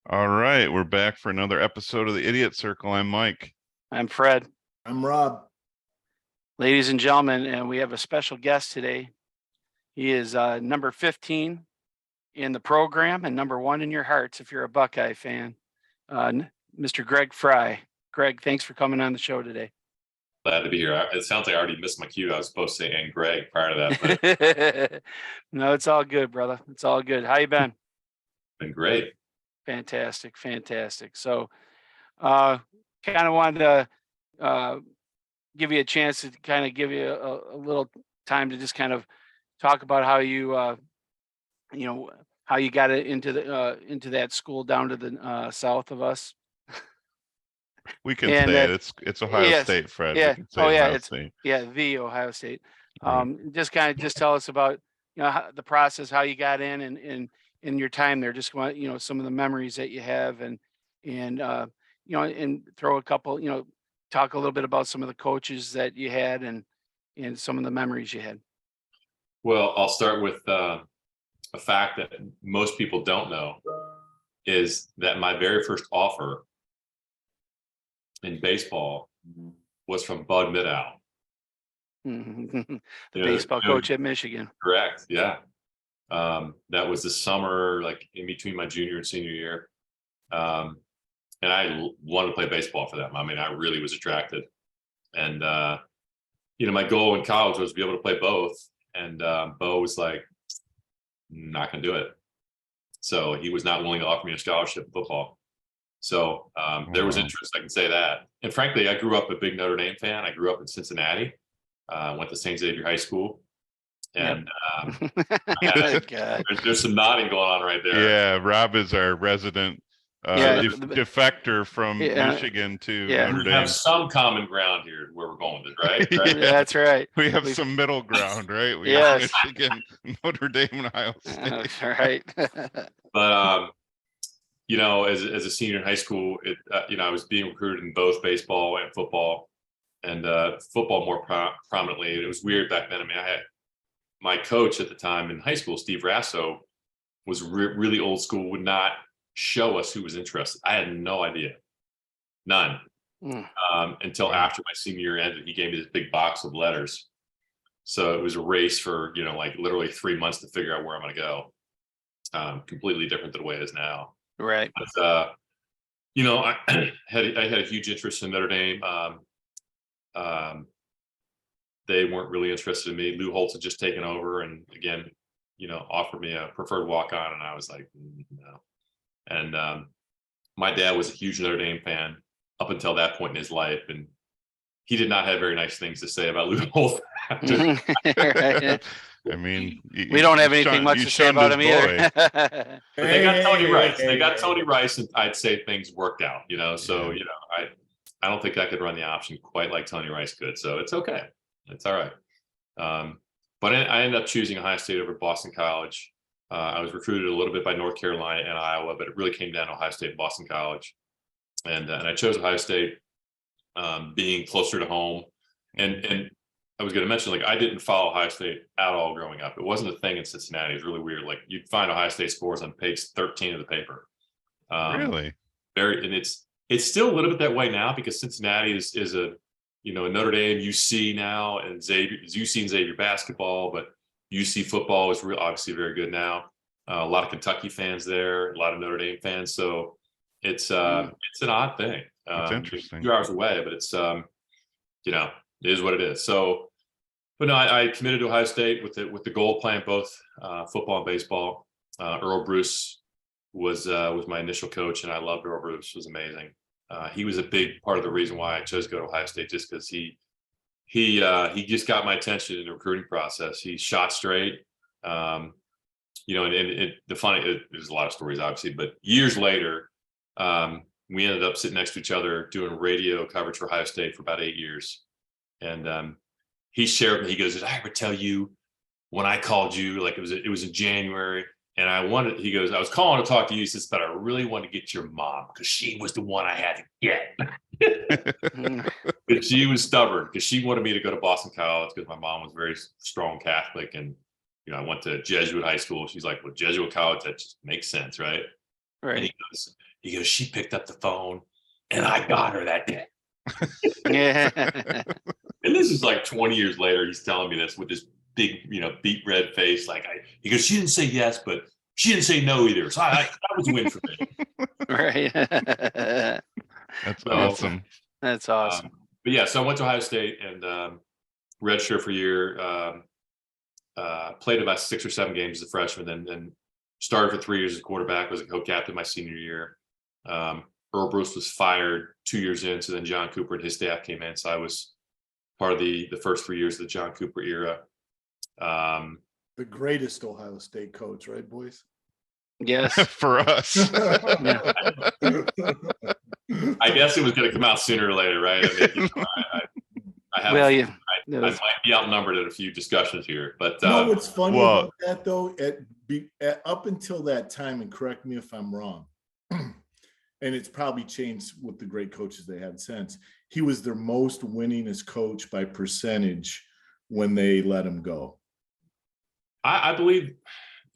All right, we're back for another episode of the Idiot Circle. I'm Mike. I'm Fred. I'm Rob. Ladies and gentlemen, and we have a special guest today. He is number 15 in the program and number 1 in your hearts if you're a Buckeye fan. Mr. Greg Frey. Greg, thanks for coming on the show today. Glad to be here. It sounds like I already missed my cue. I was supposed to say and Greg prior to that. But No, it's all good, brother. It's all good. How you been? been great. Fantastic. So kind of wanted to give you a chance to kind of give you a little time to just kind of talk about how you how you got it into that school down to the south of us. We can And say it's Ohio yes, State, Fred. yeah. We can say Oh, yeah, Ohio it's- State. Yeah, the Ohio State. Right. Just tell us about the process, how you got in your time there. Just want some of the memories that you have, and throw a couple, talk a little bit about some of the coaches that you had and some of the memories you had. Well, I'll start with a fact that most people don't know is that my very first offer in baseball was from Bud Middow. The Yeah, baseball yeah. coach at Michigan. Correct. Yeah. That was the summer, like in between my junior and senior year. And I wanted to play baseball for them. I mean, I really was attracted. And, my goal in college was to be able to play both. And Bo was like, not going to do it. So he was not willing to offer me a scholarship in football. So there was interest, I can say that. And frankly, I grew up a big Notre Dame fan. I grew up in Cincinnati, went to St. Xavier High School. And there's some nodding going on right there. Yeah, Rob is our resident defector from Michigan to Notre We Dame. have some common ground here where we're going with it, right? Yeah. That's right. We have some middle ground, right? We Yes. have Michigan, Notre Dame, and Ohio State. That's right. But as a senior in high school, I was being recruited in both baseball and football, and football more prominently. It was weird back then. I mean, I had my coach at the time in high school, Steve Rasso, was really old school, would not show us who was interested. I had no idea. None. Until after my senior year ended, he gave me this big box of letters. So it was a race for, like literally 3 months to figure out where I'm going to go. Completely different than the way it is now. Right. But, I had a huge interest in Notre Dame. They weren't really interested in me. Lou Holtz had just taken over and again, offered me a preferred walk-on. And I was like, no. And my dad was a huge Notre Dame fan up until that point in his life. And he did not have very nice things to say about Lou Holtz. Right. I mean, We don't have anything much to say about him either. But they got Tony Rice. They got Tony Rice, and I'd say things worked out, So, I don't think I could run the option quite like Tony Rice could. So it's okay. It's all right. But I ended up choosing Ohio State over Boston College. I was recruited a little bit by North Carolina and Iowa, but it really came down to Ohio State and Boston College. And I chose Ohio State, being closer to home. And I was going to mention, I didn't follow Ohio State at all growing up. It wasn't a thing in Cincinnati. It was really weird. You'd find Ohio State scores on page 13 of the paper. Really? And it's still a little bit that way now because Cincinnati is a Notre Dame, UC now, and Xavier, UC and Xavier basketball, but UC football is obviously very good now. A lot of Kentucky fans there, a lot of Notre Dame fans. So it's an odd thing. It's interesting. 2 hours away, but it's it is what it is. So, but no, I committed to Ohio State with the goal of playing both football and baseball. Earle Bruce was my initial coach, and I loved Earle Bruce. It was amazing. He was a big part of the reason why I chose to go to Ohio State, just because he just got my attention in the recruiting process. He shot straight. And there's a lot of stories, obviously, but years later, we ended up sitting next to each other doing radio coverage for Ohio State for about 8 years. And he shared with me, he goes, did I ever tell you when I called you, it was in January, and I was calling to talk to you. He says, but I really want to get your mom because she was the one I had to get. But she was stubborn because she wanted me to go to Boston College because my mom was very strong Catholic. And, I went to Jesuit high school. She's like, well, Jesuit college, that just makes sense, right? Right. And He goes, she picked up the phone and I got her that day. Yeah. And this is like 20 years later. He's telling me this with this big, beet red face. He goes, she didn't say yes, but she didn't say no either. So that was a win for me. Right. That's awesome. That's awesome. But yeah, so I went to Ohio State and redshirt for a year. Played about 6 or 7 games as a freshman, then started for 3 years as a quarterback. Was a co-captain my senior year. Earle Bruce was fired 2 years in, so then John Cooper and his staff came in. So I was part of the first 3 years of the John Cooper era. The greatest Ohio State coach, right, boys? Yes. For us. I guess it was going to come out sooner or later, right? I might be outnumbered in a few discussions here, but what's funny about that though, up until that time, and correct me if I'm wrong, and it's probably changed with the great coaches they had since, he was their most winningest coach by percentage when they let him go. I believe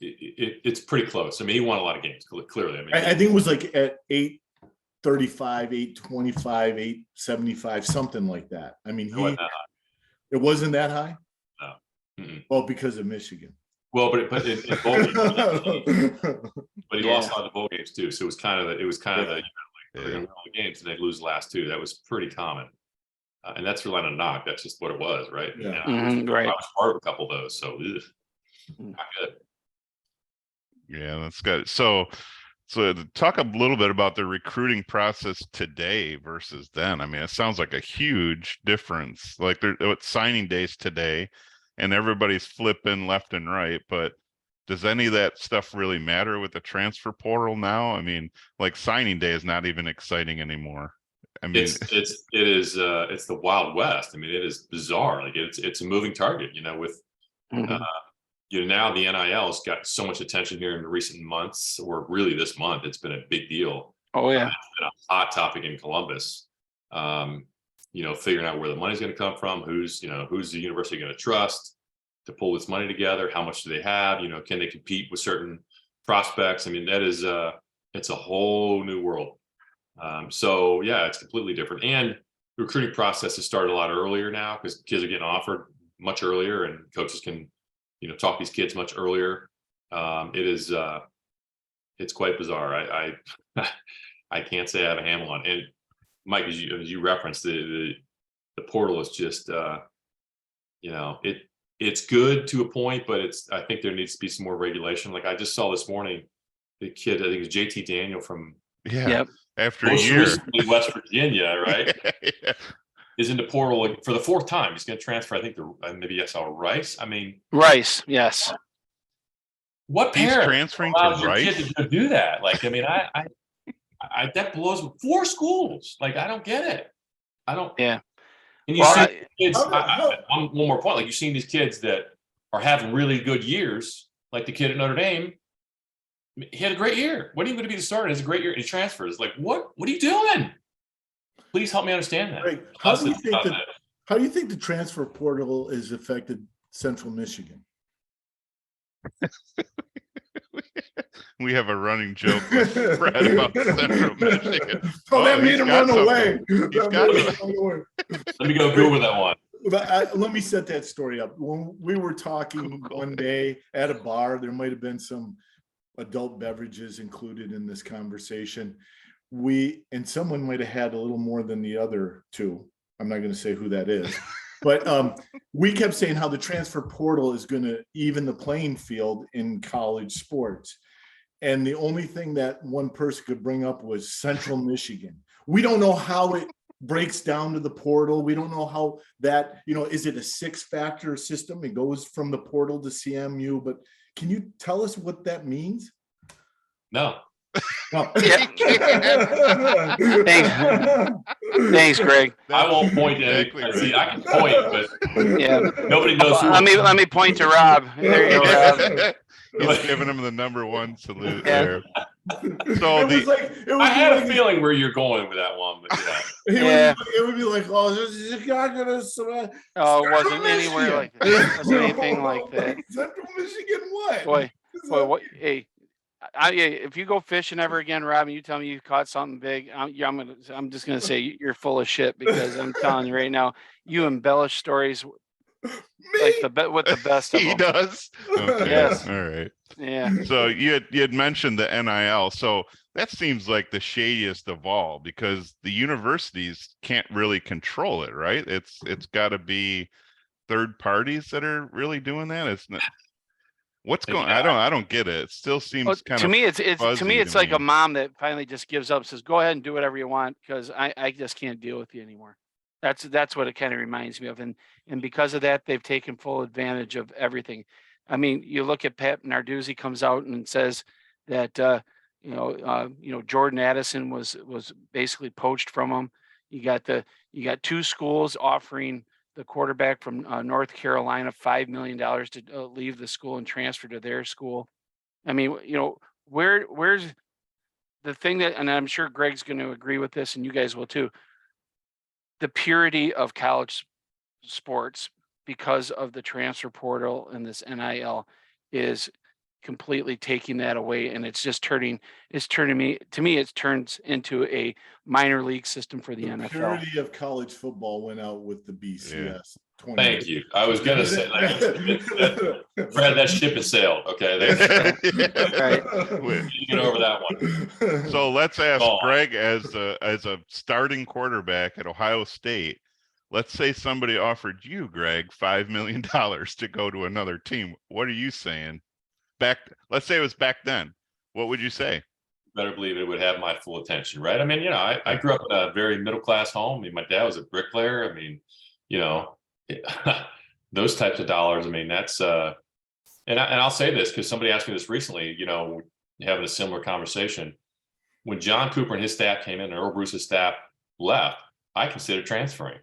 it's pretty close. I mean, he won a lot of games, clearly. I think it was like at 835, 825, 875, something like that. I mean, it wasn't that high? No. Mm-mm. Well, because of Michigan. Well, but in bowl games, but he lost a lot of bowl games too. So it was kind of the they're going to win all the games and they lose the last 2. That was pretty common. And that's really not a knock. That's just what it was, right? Yeah. Right. I was part of a couple of those, so not good. Yeah, that's good. So talk a little bit about the recruiting process today versus then. I mean, it sounds like a huge difference. Like it's signing days today and everybody's flipping left and right, but does any of that stuff really matter with the transfer portal now? I mean, like signing day is not even exciting anymore. I mean, it's the Wild West. I mean, it is bizarre. Like it's a moving target, with now the NIL has got so much attention here in recent months, or really this month. It's been a big deal. Oh yeah. It's been a hot topic in Columbus. Figuring out where the money's going to come from, who's the university going to trust to pull this money together, how much do they have, can they compete with certain prospects? I mean, that is it's a whole new world. So yeah, it's completely different. And the recruiting process has started a lot earlier now because kids are getting offered much earlier and coaches can, talk these kids much earlier. It's quite bizarre. I can't say I have a handle on it. And Mike, as you referenced, the portal is just, it's good to a point, but I think there needs to be some more regulation. Like I just saw this morning, the kid, I think it was JT Daniel from after a year, West Virginia, right? Yeah. Is in the portal for the 4th time. He's going to transfer. I think maybe I saw Rice. I mean, Rice, yes. What He's parent transferring allows to your Rice? kid to do that? Like, I mean, I that blows 4 schools. Like, I don't get it. I don't. Yeah. And you see kids. One more point. Like, you've seen these kids that are having really good years, like the kid at Notre Dame. He had a great year. When are you going to be the starter? It's a great year. And he transfers. Like, what are you doing? Please help me understand that. Right. How do you think the transfer portal has affected Central Michigan? We have a running joke with Fred about Central Michigan. That made him run away. Let me go Google that one. Let me set that story up. When we were talking one day at a bar, there might have been some adult beverages included in this conversation. And someone might have had a little more than the other two. I'm not going to say who that is, but we kept saying how the transfer portal is going to even the playing field in college sports. And the only thing that one person could bring up was Central Michigan. We don't know how it breaks down to the portal. We don't know how that, is it a 6-factor system? It goes from the portal to CMU, but can you tell us what that means? No. Oh. Thanks, Greg. I won't point to it. See, I can point, but nobody knows. Let me point to Rob. There you go, Rob. He's giving him the #1 salute there. So I had a feeling where you're going with that one, but it would be like, oh, this is not gonna. Oh, it wasn't anywhere like that. It wasn't anything like that. Central Michigan, what? Boy, what? Hey. if you go fishing ever again, Robin, you tell me you caught something big. I'm just gonna say you're full of shit, because I'm telling you right now, you embellish stories like with the best of He them. does. Okay. Yes. All right. Yeah. So you had mentioned the NIL. So that seems like the shadiest of all, because the universities can't really control it, right? It's got to be third parties that are really doing that. It's not. What's going? I don't get it. It still seems kind to of me, it's to me, it's like a me. mom that finally just gives up, says, "Go ahead and do whatever you want, because I just can't deal with you anymore." That's what it kind of reminds me of, and because of that, they've taken full advantage of everything. I mean, you look at Pat Narduzzi comes out and says that Jordan Addison was basically poached from him. You got two schools offering the quarterback from North Carolina $5 million to leave the school and transfer to their school. I mean, where's the thing that, and I'm sure Greg's going to agree with this, and you guys will too. The purity of college sports, because of the transfer portal and this NIL, is completely taking that away, and it's turns into a minor league system for the The NFL. purity of college football went out with the BCS. 20 Thank you. I was gonna say, Fred, that ship has sailed. Okay, Right. you get over that one. So let's ask Greg, as a starting quarterback at Ohio State. Let's say somebody offered you, Greg, $5 million to go to another team. What are you saying? Let's say it was back then. What would you say? Better believe it would have my full attention, right? I mean, I grew up in a very middle class home. I mean, my dad was a bricklayer. I mean, those types of dollars. I mean, that's and I'll say this because somebody asked me this recently. Having a similar conversation. When John Cooper and his staff came in, and Earle Bruce's staff left, I considered transferring.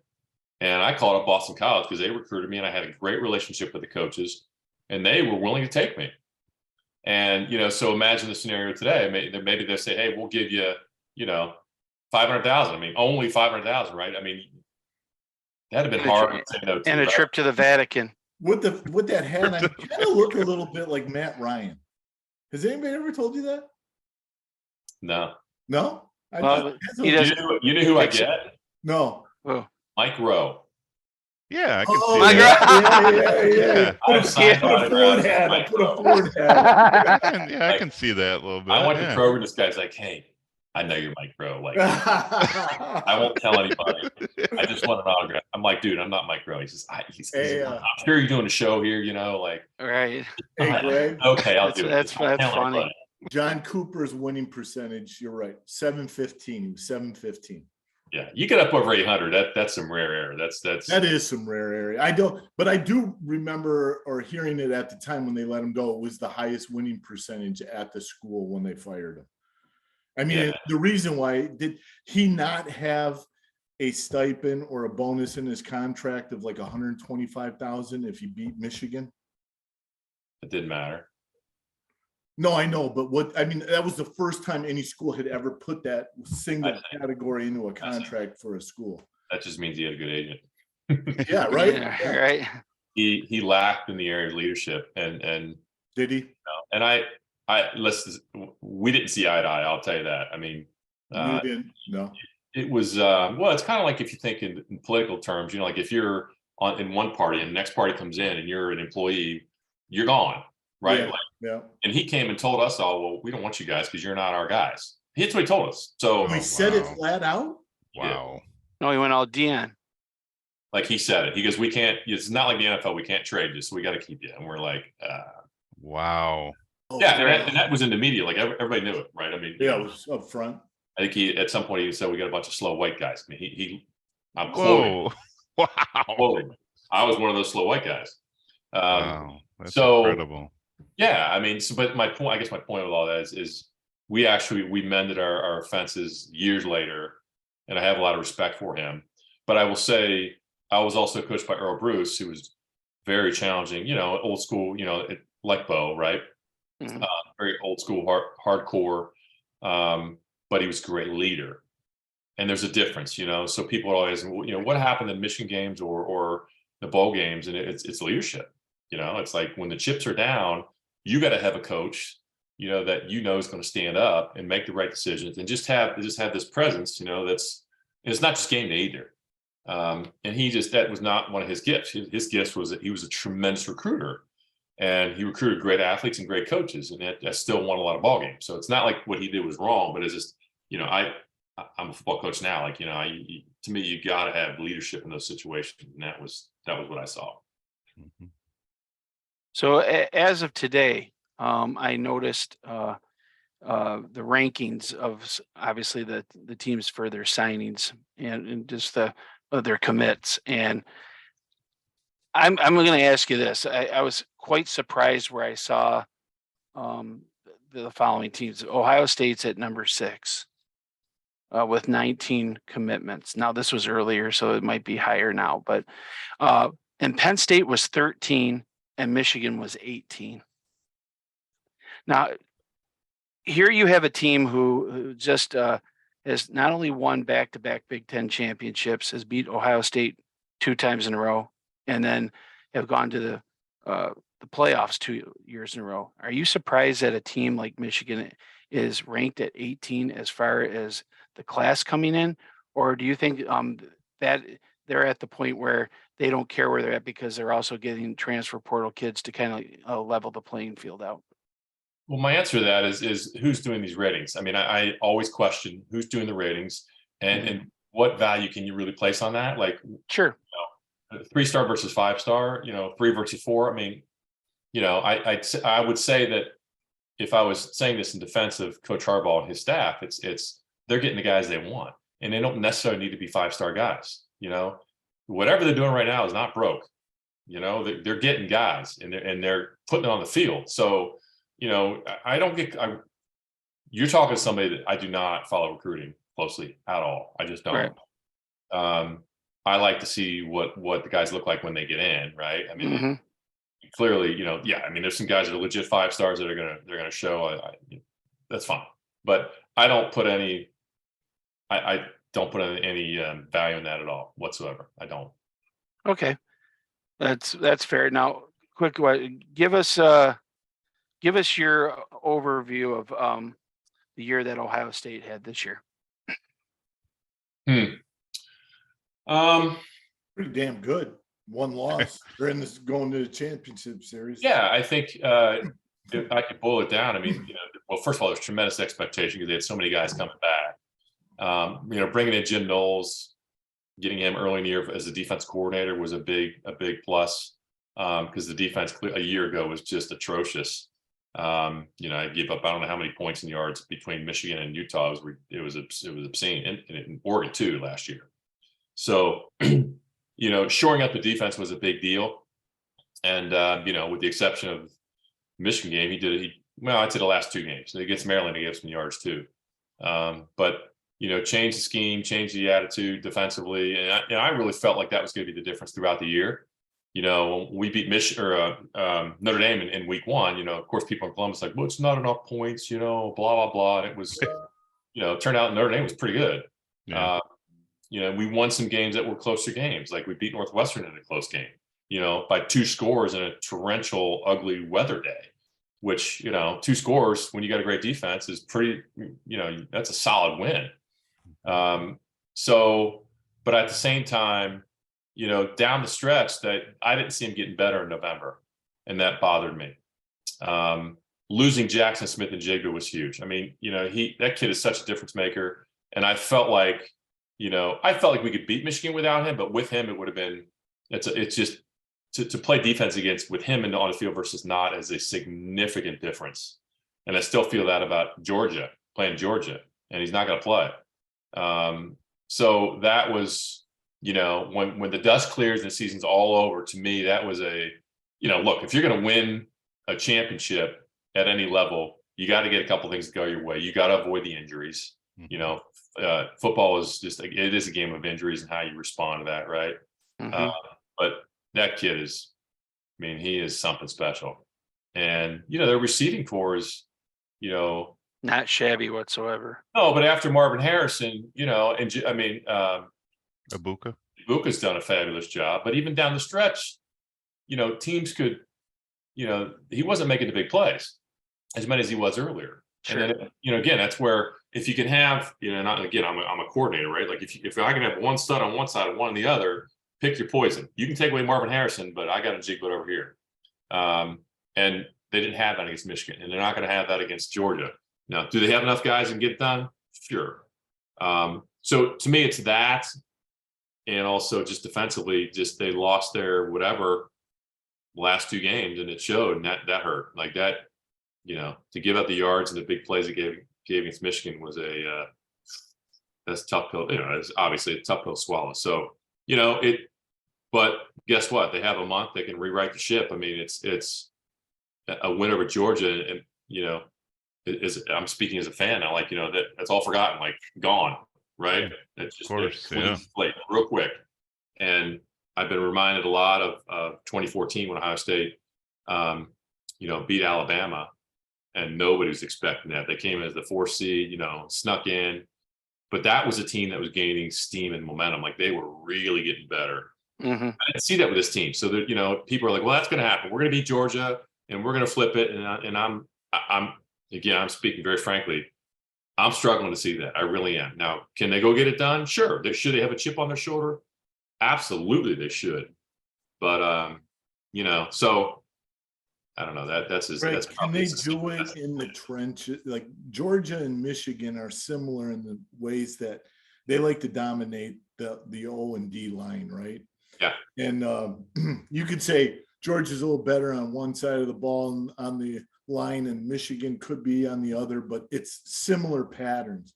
And I called up Boston College because they recruited me, and I had a great relationship with the coaches, and they were willing to take me. And so imagine the scenario today. Maybe they say, "Hey, we'll give you, $500,000." I mean, only $500,000, right? I mean, that'd have been hard to say no to. And a trip to the Vatican. With that hat, I kind of look a little bit like Matt Ryan. Has anybody ever told you that? No. No. You know who I get? No. Oh. Mike Rowe. Yeah, I can see that. Yeah. Put a Ford hat. I can see that a little bit. I went to Kroger. This guy's like, "Hey, I know you're Mike Rowe. Like, I won't tell anybody. I just want an autograph." I'm like, "Dude, I'm not Mike Rowe." He says, "I'm sure you're doing a show here, like." Right. Hey, Greg. Okay, I'll do it. That's funny. John Cooper's winning percentage, you're right, 715. He was 715. Yeah, you get up over 800. That's some rare air. That is some rare area. I do remember or hearing it at the time when they let him go. It was the highest winning percentage at the school when they fired him. I mean, the reason why, did he not have a stipend or a bonus in his contract of like $125,000 if he beat Michigan? It didn't matter. No, I know, but that was the first time any school had ever put that single category into a contract for a school. That just means he had a good agent. Yeah, right. Yeah, right. He lacked in the area of leadership, and did he? And we didn't see eye to eye. I'll tell you that. I mean, you didn't. No. It was it's kind of like if you think in political terms, like if you're in one party and the next party comes in and you're an employee, you're gone. Right. Yeah. And he came and told us all, "Well, we don't want you guys because you're not our guys." That's what he told us. So he said it flat out. Wow. No, he went all Dion. Like he said it. He goes, "We can't. It's not like the NFL. We can't trade you, so we got to keep you." And we're like, "Wow." Yeah, and that was in the media. Like everybody knew it, right? I mean, it was up front. I think at some point he said, "We got a bunch of slow white guys." I mean, I'm quoting. Wow. Quoting. I was one of those slow white guys. Wow, that's incredible. Yeah, I mean, but my point with all that is we mended our offenses years later, and I have a lot of respect for him. But I will say I was also coached by Earle Bruce, who was very challenging, old school, like Bo, right? Mm-hmm. Very old school, hardcore, but he was a great leader. And there's a difference, so people are always, what happened in Michigan games or the bowl games, and it's leadership. It's like when the chips are down, you got to have a coach that is going to stand up and make the right decisions and just have this presence, it's not just game day either. And that was not one of his gifts. His gifts was that he was a tremendous recruiter, and he recruited great athletes and great coaches, and that still won a lot of ball games. So it's not like what he did was wrong, but it's just, I'm a football coach now. Like, to me, you got to have leadership in those situations, and that was what I saw. Mhm. So as of today, I noticed the rankings of obviously the teams for their signings and just their commits. And I'm going to ask you this. I was quite surprised where I saw the following teams. Ohio State's at number 6 with 19 commitments. Now this was earlier, so it might be higher now, but and Penn State was 13 and Michigan was 18. Now, here you have a team who just has not only won back-to-back Big Ten championships, has beat Ohio State 2 times in a row, and then have gone to the playoffs 2 years in a row. Are you surprised that a team like Michigan is ranked at 18 as far as the class coming in, or do you think that they're at the point where they don't care where they're at because they're also getting transfer portal kids to kind of level the playing field out? Well, my answer to that is who's doing these ratings. I mean, I always question who's doing the ratings and what value can you really place on that? Like, sure, 3-star versus 5-star, 3 versus 4. I mean, I would say that if I was saying this in defense of Coach Harbaugh and his staff, it's they're getting the guys they want, and they don't necessarily need to be 5-star guys. Whatever they're doing right now is not broke. They're getting guys and they're putting it on the field. So, I don't get. You're talking to somebody that I do not follow recruiting closely at all. I just don't. Right. I like to see what the guys look like when they get in. Right. I mean, clearly, I mean, there's some guys that are legit 5 stars that they're gonna show. That's fine, but I don't put any. I don't put any value in that at all whatsoever. I don't. Okay, that's fair. Now, quick, give us your overview of the year that Ohio State had this year. Pretty damn good. 1 loss. They're going to the championship series. Yeah, I think if I could boil it down, I mean, well, first of all, there's tremendous expectation because they had so many guys coming back. Bringing in Jim Knowles, getting him early in the year as a defense coordinator was a big plus because the defense a year ago was just atrocious. I gave up I don't know how many points and yards between Michigan and Utah. It was obscene, and in Oregon too last year. So, shoring up the defense was a big deal, and with the exception of Michigan game, I'd say the last 2 games. So against Maryland, he gave some yards too, but. Change the scheme, change the attitude defensively. And I really felt like that was going to be the difference throughout the year. We beat Notre Dame in week 1, of course, people in Columbus like, well, it's not enough points, blah, blah, blah. And it was, it turned out Notre Dame was pretty good. Yeah. We won some games that were closer games. Like we beat Northwestern in a close game, by 2 scores in a torrential, ugly weather day. Which, 2 scores when you got a great defense is pretty, that's a solid win. But at the same time, down the stretch that I didn't see him getting better in November, and that bothered me. Losing Jackson Smith and Jigba was huge. I mean, that kid is such a difference maker. And I felt like, we could beat Michigan without him, but with him, it would have been, it's just to play defense against with him on the field versus not is a significant difference. And I still feel that about playing Georgia, and he's not going to play. So that was, when the dust clears and the season's all over, to me, that was look, if you're going to win a championship at any level, you got to get a couple things to go your way. You got to avoid the injuries. Football is it is a game of injuries and how you respond to that. Right. But that kid he is something special. And, their receiving core is, not shabby whatsoever. No, but after Marvin Harrison, Ibuka's done a fabulous job. But even down the stretch, teams could, he wasn't making the big plays. as many as he was earlier. Sure. And then, you know, again, that's where if you can have, you know, not again, I'm a coordinator, right? Like if I can have one stud on one side and one on the other, pick your poison. You can take away Marvin Harrison, but I got a Jiglet over here. And they didn't have that against Michigan, and they're not going to have that against Georgia. Now, do they have enough guys and get it done? Sure. So to me, it's that, and also just defensively, just they lost their whatever last two games, and it showed, and that hurt. Like that, you know, to give up the yards and the big plays it gave against Michigan was that's a tough pill. You know, it's obviously a tough pill to swallow. So, you know, but guess what? They have a month. They can rewrite the ship. I mean, it's a win over Georgia, and you know, I'm speaking as a fan now. Like, you know, that's all forgotten, like gone, right? It's just a clean slate, real quick. And I've been reminded a lot of 2014 when Ohio State, you know, beat Alabama, and nobody was expecting that. They came as the 4th seed, you know, snuck in, but that was a team that was gaining steam and momentum. Like they were really getting better. Mm-hmm. I didn't see that with this team. So that, you know, people are like, well, that's going to happen. We're going to beat Georgia and we're going to flip it. And I'm speaking very frankly, I'm struggling to see that. I really am. Now, can they go get it done? Sure. Should they have a chip on their shoulder? Absolutely, they should. But you know, so I don't know. That's can they do it in the trenches? Like Georgia and Michigan are similar in the ways that they like to dominate the O and D line, right? Yeah. And you could say Georgia's a little better on one side of the ball on the line, and Michigan could be on the other, but it's similar patterns.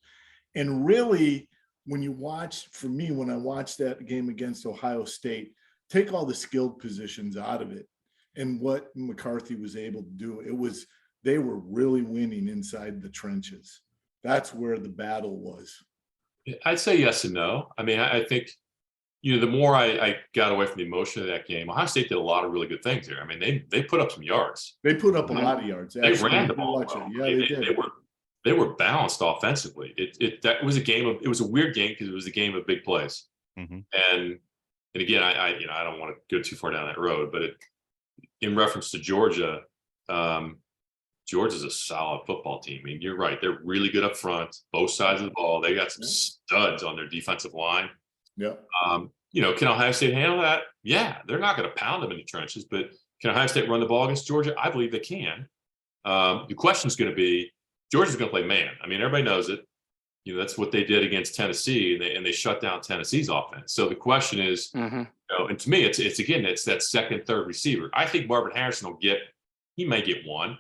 And really, when you watch, for me, when I watched that game against Ohio State, take all the skilled positions out of it and what McCarthy was able to do, they were really winning inside the trenches. That's where the battle was. I'd say yes and no. I mean, I think, you know, the more I got away from the emotion of that game, Ohio State did a lot of really good things there. I mean, they put up some yards. They put up a lot of yards. They ran the ball well. Yeah, they did. They were balanced offensively. That was it was a weird game because it was a game of big plays. Mm-hmm. And again, I don't want to go too far down that road, but in reference to Georgia, Georgia's a solid football team. I mean, you're right. They're really good up front, both sides of the ball. They got some studs on their defensive line. Yeah. You know, can Ohio State handle that? Yeah, they're not going to pound them in the trenches, but can Ohio State run the ball against Georgia? I believe they can. The question is going to be, Georgia's going to play man. I mean, everybody knows it. You know, that's what they did against Tennessee, and they shut down Tennessee's offense. So the question is, you know, and to me, it's that second, third receiver. I think Marvin Harrison he might get one,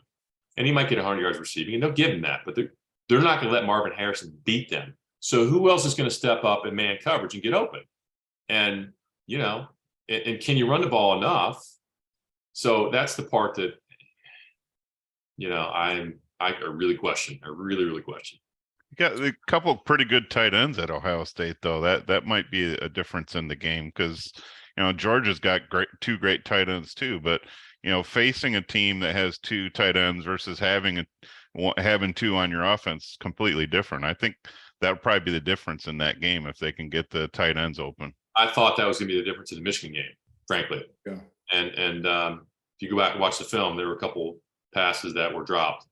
and he might get 100 yards receiving, and they'll give him that. But they're not going to let Marvin Harrison beat them. So who else is going to step up in man coverage and get open? And, you know, and can you run the ball enough? So that's the part that, you know, I really question. I really question. You got a couple of pretty good tight ends at Ohio State, though. That might be a difference in the game because, you know, Georgia's got two great tight ends too. But, you know, facing a team that has two tight ends versus having two on your offense is completely different. I think that would probably be the difference in that game if they can get the tight ends open. I thought that was going to be the difference in the Michigan game, frankly. Yeah. And if you go back and watch the film, there were a couple passes that were dropped.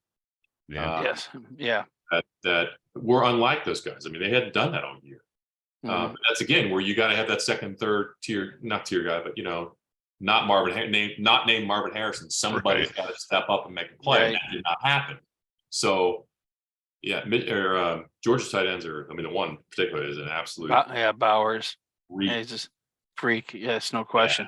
Yeah. Yes. Yeah. That were unlike those guys. I mean, they hadn't done that all year. That's again where you got to have that second, third tier, not tier guy, but, you know, not named Marvin Harrison. Somebody's got to step up and make a play. Right. And that did not happen. So, yeah, Georgia's tight ends are. I mean, the one in particular is an absolute. Bowers. Freak. Yeah, he's just freak. Yes, no question.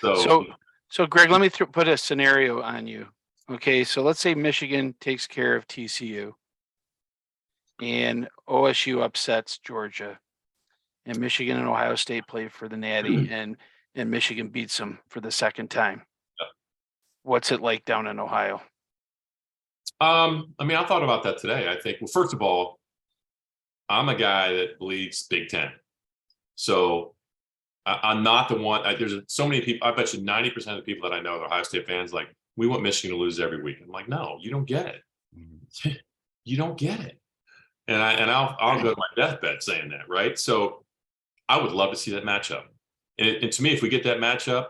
Yeah. So Greg, let me put a scenario on you. Okay, so let's say Michigan takes care of TCU, and OSU upsets Georgia, and Michigan and Ohio State play for the Natty, and Michigan beats them for the second time. Yeah. What's it like down in Ohio? I mean, I thought about that today. I think, well, first of all, I'm a guy that believes Big Ten. So I'm not the one. There's so many people. I bet you 90% of the people that I know that are Ohio State fans, like, we want Michigan to lose every week. I'm like, no, you don't get it. You don't get it. And I'll go to my deathbed saying that, right? So I would love to see that matchup. And to me, if we get that matchup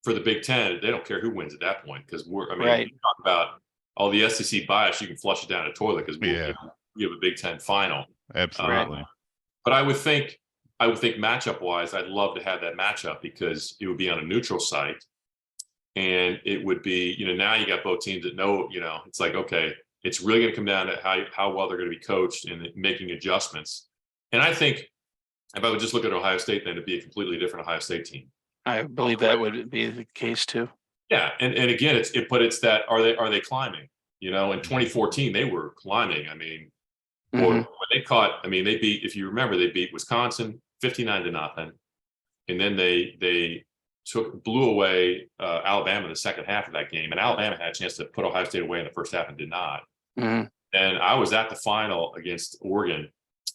for the Big Ten, they don't care who wins at that point because we talk about all the SEC bias, you can flush it down the toilet because we have a Big Ten final. Absolutely. But I would think matchup wise, I'd love to have that matchup because it would be on a neutral site. And it would be, now you got both teams that know, it's like, okay, it's really going to come down to how well they're going to be coached and making adjustments. And I think if I would just look at Ohio State, then it'd be a completely different Ohio State team. I believe that would be the case too. Yeah. And again, it's that, are they climbing? In 2014, they were climbing. I mean, when they caught, they beat, if you remember, they beat Wisconsin 59-0. And then they blew away Alabama in the second half of that game. And Alabama had a chance to put Ohio State away in the first half and did not. And I was at the final against Oregon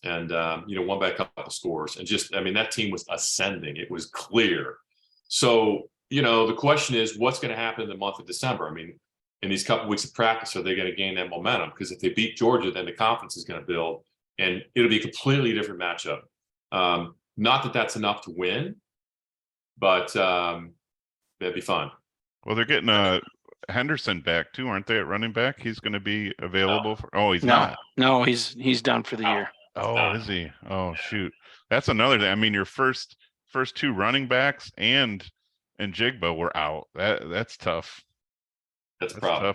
and, won by a couple of scores. And just, that team was ascending. It was clear. So, the question is, what's going to happen in the month of December? In these couple of weeks of practice, are they going to gain that momentum? Because if they beat Georgia, then the confidence is going to build and it'll be a completely different matchup. Not that that's enough to win, but that'd be fun. Well, they're getting Henderson back too, aren't they? At running back, he's going to be available. He's not. No, he's done for the year. Oh, is he? Oh, shoot. That's another thing. Your first two running backs and Jigba were out. That's tough. That's a problem.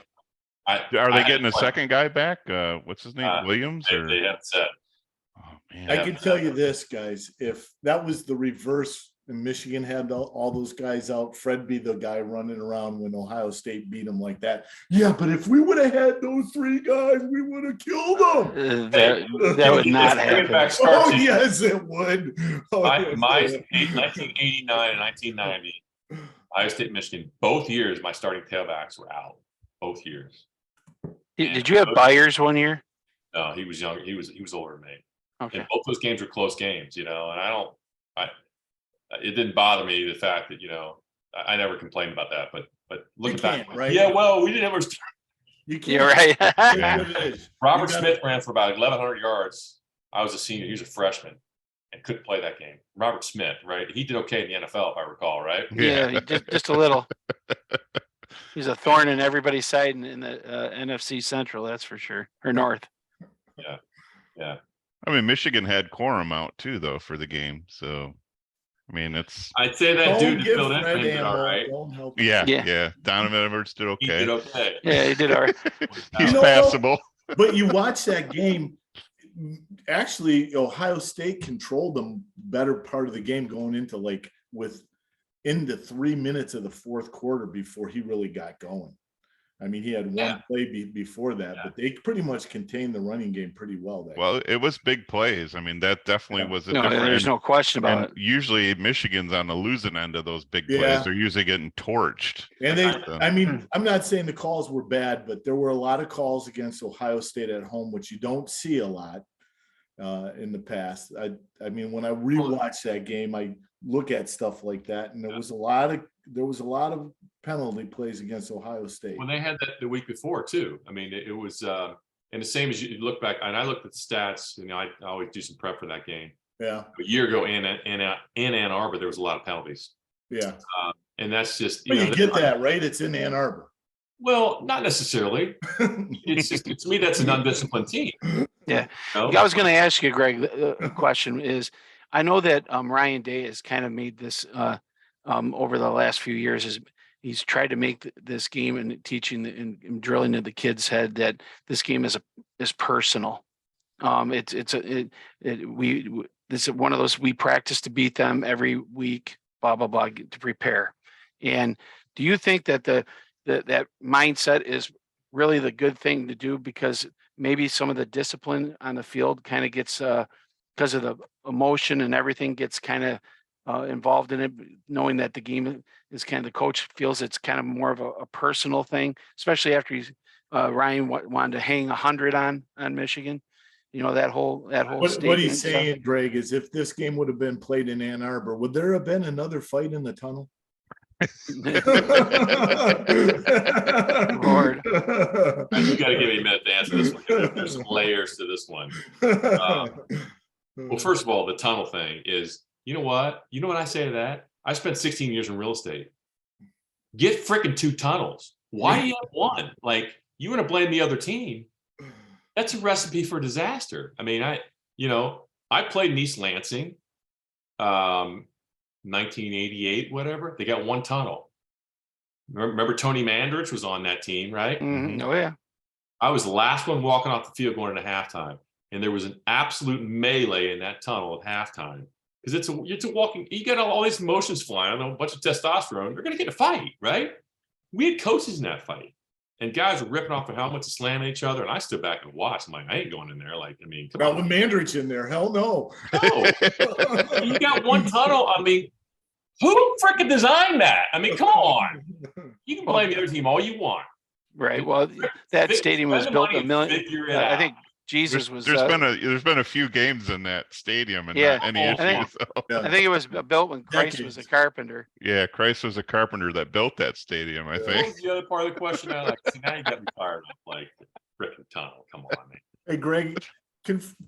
Tough. Are they getting a second guy back? What's his name? Williams? They haven't said. Oh man. I can tell you this, guys. If that was the reverse and Michigan had all those guys out, Fred be the guy running around when Ohio State beat them like that. Yeah, but if we would have had those three guys, we would have killed them. That would not happen. Oh, yes, it would. My 1989 and 1990, Ohio State, Michigan, both years my starting tailbacks were out. Both years. Did you have Byers one year? No, he was younger. He was older than me. Okay. And both those games were close games, and it didn't bother me the fact that I never complained about that, but looking back, right? Yeah, well, we didn't have You can't. You're right. Yeah. Robert Smith ran for about 1,100 yards. I was a senior; he was a freshman, and couldn't play that game. Robert Smith, right? He did okay in the NFL, if I recall, right? Yeah, just a little. He's a thorn in everybody's side in the NFC Central, that's for sure, or North. Yeah. Michigan had Quorum out too, though, for the game. So, it's. I'd say that dude that filled in Fred did all right. Yeah. Donovan Edwards did okay. He did okay. Yeah, he did all right. He's passable. But you watch that game. Actually, Ohio State controlled them better part of the game going into into 3 minutes of the fourth quarter before he really got going. He had one play before that, but they pretty much contained the running game pretty well. Well, it was big plays. That definitely was a different. There's no question about it. Usually Michigan's on the losing end of those big plays. They're usually getting torched. And I'm not saying the calls were bad, but there were a lot of calls against Ohio State at home, which you don't see a lot in the past. When I rewatch that game, I look at stuff like that, and there was a lot of penalty plays against Ohio State. When they had that the week before too. It was and the same as you look back, and I looked at the stats. I always do some prep for that game. Yeah. A year ago in Ann Arbor, there was a lot of penalties. Yeah. And that's just you get that right. It's in Ann Arbor. Well, not necessarily. It's just to me that's an undisciplined team. Yeah. I was going to ask you, Greg. The question is, I know that Ryan Day has kind of made this over the last few years. He's tried to make this game and teaching and drilling into the kids' head that this game is personal. This is one of those, we practice to beat them every week, blah blah blah, to prepare. And do you think that that mindset is really the good thing to do, because maybe some of the discipline on the field kind of gets because of the emotion and everything gets kind of involved in it, knowing that the game is kind of, the coach feels it's kind of more of a personal thing, especially after Ryan wanted to hang 100 on Michigan. That whole what he's saying, Greg, is if this game would have been played in Ann Arbor, would there have been another fight in the tunnel? Lord. You got to give me a minute to answer this one. There's some layers to this one. Well, first of all, the tunnel thing is, you know what I say to that? I spent 16 years in real estate. Get freaking 2 tunnels. Why do you have one? you want to blame the other team, that's a recipe for disaster. I mean, I played in East Lansing, 1988, whatever. They got one tunnel. Remember Tony Mandrich was on that team, right? Mm-hmm. Oh yeah. I was the last one walking off the field going into halftime, and there was an absolute melee in that tunnel at halftime because it's a walking. You got all these emotions flying, a bunch of testosterone. They're going to get a fight, right? We had coaches in that fight, and guys were ripping off their helmets and slamming each other. And I stood back and watched. I'm like, I ain't going in there. Like, I mean, come on. With Mandrich in there, hell no. No, you got one tunnel. I mean, who freaking designed that? I mean, come on. You can blame the other team all you want. Right. Well, that stadium was built $1 million. I think Jesus was. There's been a few games in that stadium and Yeah, not any issues. I think it was built when Christ was a carpenter. Yeah, Christ was a carpenter that built that stadium, I What think. was the other part of the question? I like. See, now you got me fired up. Like freaking tunnel. Come on, man. Hey, Greg,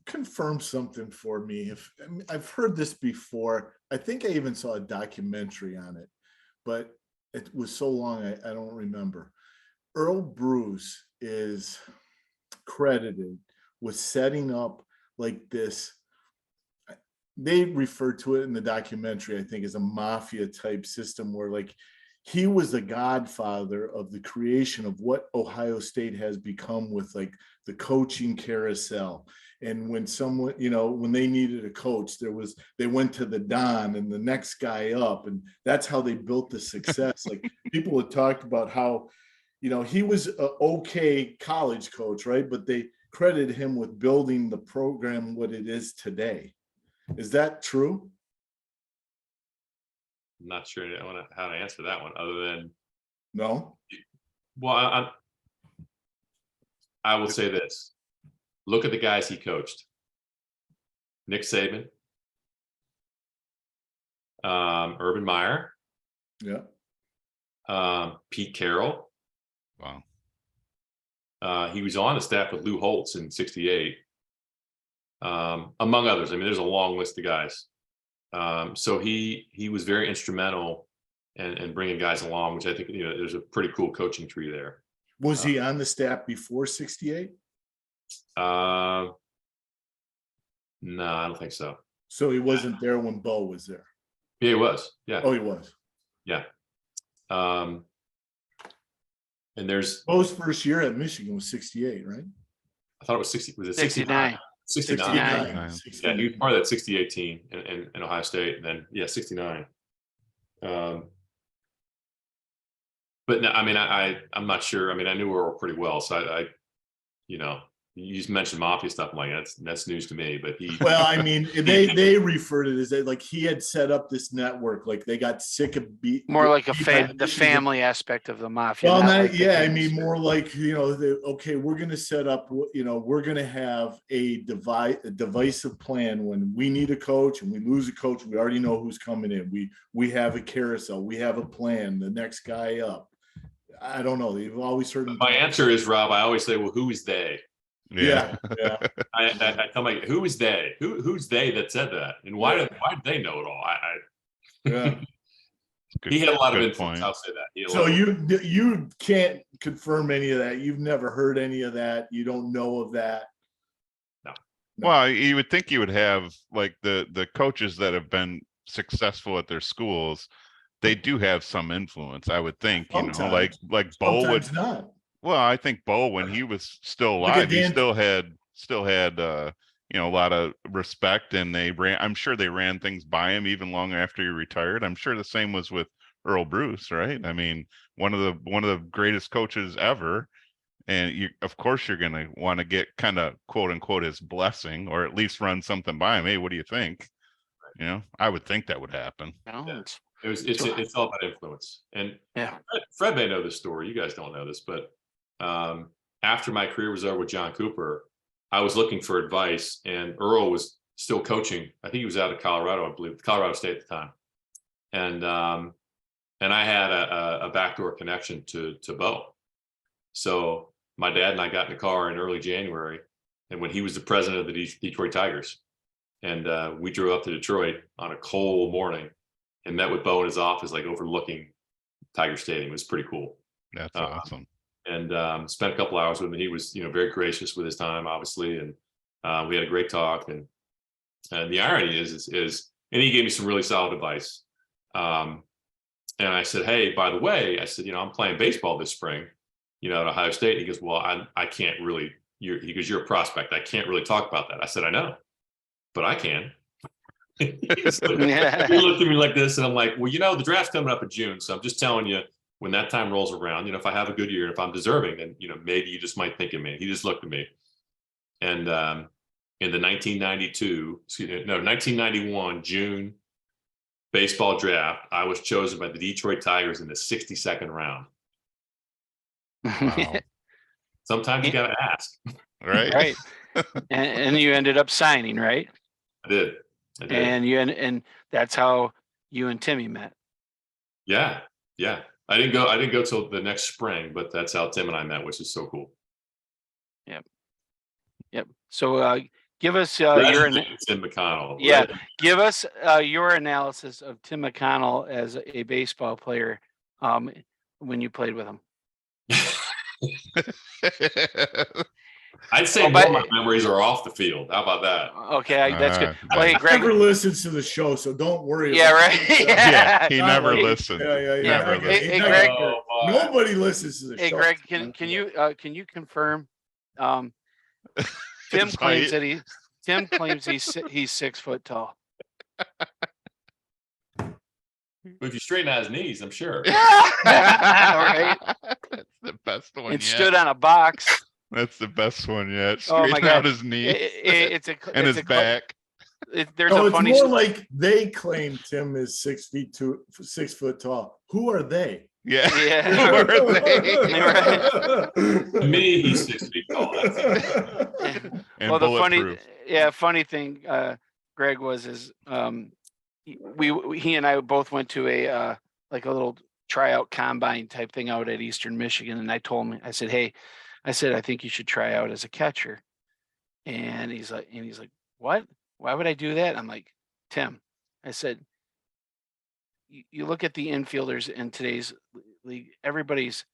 confirm something for me. I've heard this before. I think I even saw a documentary on it, but it was so long I don't remember. Earle Bruce is credited with setting up like this. They refer to it in the documentary, I think, as a mafia type system where like he was the godfather of the creation of what Ohio State has become with like the coaching carousel. And when someone, when they needed a coach, they went to the Don and the next guy up. And that's how they built the success. Like people had talked about how, he was an okay college coach, right? But they credited him with building the program what it is today. Is that true? I'm not sure how to answer that one other than no. Well, I will say this. Look at the guys he coached. Nick Saban, Urban Meyer, Pete Carroll. Wow. He was on the staff with Lou Holtz in '68, among others. I mean, there's a long list of guys. So he was very instrumental in bringing guys along, which I think there's a pretty cool coaching tree there. Was he on the staff before '68? No, I don't think so. So he wasn't there when Bo was there. Yeah, he was. Yeah. Oh, he was. Yeah. And there's Bo's first year at Michigan was '68, right? I thought it was 60. Was it 69? 69. Yeah, he was part of that '68 team in Ohio State, and then 69. But no, I mean, I'm not sure. I mean, I knew Earl pretty well, so I you just mentioned mafia stuff. I'm like, that's news to me. But he. Well, I mean, they referred to it as like he had set up this network. Like they got sick of more like the family aspect of the mafia. Well, I mean, more like okay, we're going to set up. We're going to have a divisive plan when we need a coach and we lose a coach. We already know who's coming in. We have a carousel. We have a plan. The next guy up. I don't know. They've always heard. My answer is, Rob, I always say, well, who is they? Yeah. I tell my who is they? Who's they that said that? And why did they know it all? Yeah. He had a lot of influence. I'll say that. So you can't confirm any of that. You've never heard any of that. You don't know of that. No. Well, you would think you would have like the coaches that have been successful at their schools. They do have some influence, I would think. Sometimes. Like Bo would not. Well, I think Bo, when he was still alive, he still had a lot of respect, and I'm sure they ran things by him even long after he retired. I'm sure the same was with Earle Bruce, right? I mean, one of the greatest coaches ever, and of course you're going to want to get kind of quote unquote his blessing, or at least run something by him. Hey, what do you think? I would think that would happen. Yeah. It's all about influence. And Fred may know this story. You guys don't know this, but after my career was over with John Cooper, I was looking for advice, and Earle was still coaching. I think he was out of Colorado, I believe, Colorado State at the time. And I had a backdoor connection to Bo. So my dad and I got in the car in early January, and when he was the president of the Detroit Tigers, and we drove up to Detroit on a cold morning and met with Bo in his office, like overlooking Tiger Stadium. It was pretty cool. That's awesome. and spent a couple hours with him. He was, very gracious with his time, obviously, and we had a great talk. And the irony is, and he gave me some really solid advice. And I said, hey, by the way, I said, I'm playing baseball this spring, at Ohio State. He goes, well, I can't really. He goes, you're a prospect. I can't really talk about that. I said, I know, but I can. He looked at me like this, and I'm like, well, the draft's coming up in June, so I'm just telling you, when that time rolls around, if I have a good year, if I'm deserving, then maybe you just might think of me. He just looked at me, and in the 1991 June baseball draft, I was chosen by the Detroit Tigers in the 62nd round. Wow. Sometimes you got to ask, right? and you ended up signing, right? I did. And that's how you and Timmy met. Yeah. I didn't go till the next spring, but that's how Tim and I met, which is so cool. Yep. So give us Tim McConnell. Yeah, right? Give us your analysis of Tim McConnell as a baseball player when you played with him. I'd say all my memories are off the field. How about that? Okay, that's good. Well, hey, Greg never listens to the show, so don't worry. Yeah, right. Yeah, he never listened. Yeah. Hey, Greg, nobody listens to the show. Hey, Greg, can you confirm? Tim claims that he's 6 foot tall. If you straighten out his knees, I'm sure. Right. That's the best one. And stood on a box. That's the best one yet. Oh my God. Out his knees and his back. There's a funny. It's more like they claim Tim is 6 foot tall. Who are they? Yeah. Who are they? To me, he's 6 feet tall. Well, the funny thing, Greg, is he and I both went to a like a little tryout combine type thing out at Eastern Michigan, and I told him, I said, hey, I think you should try out as a catcher. And he's like, what? Why would I do that? I'm like, Tim, I said, you look at the infielders in today's league, everybody's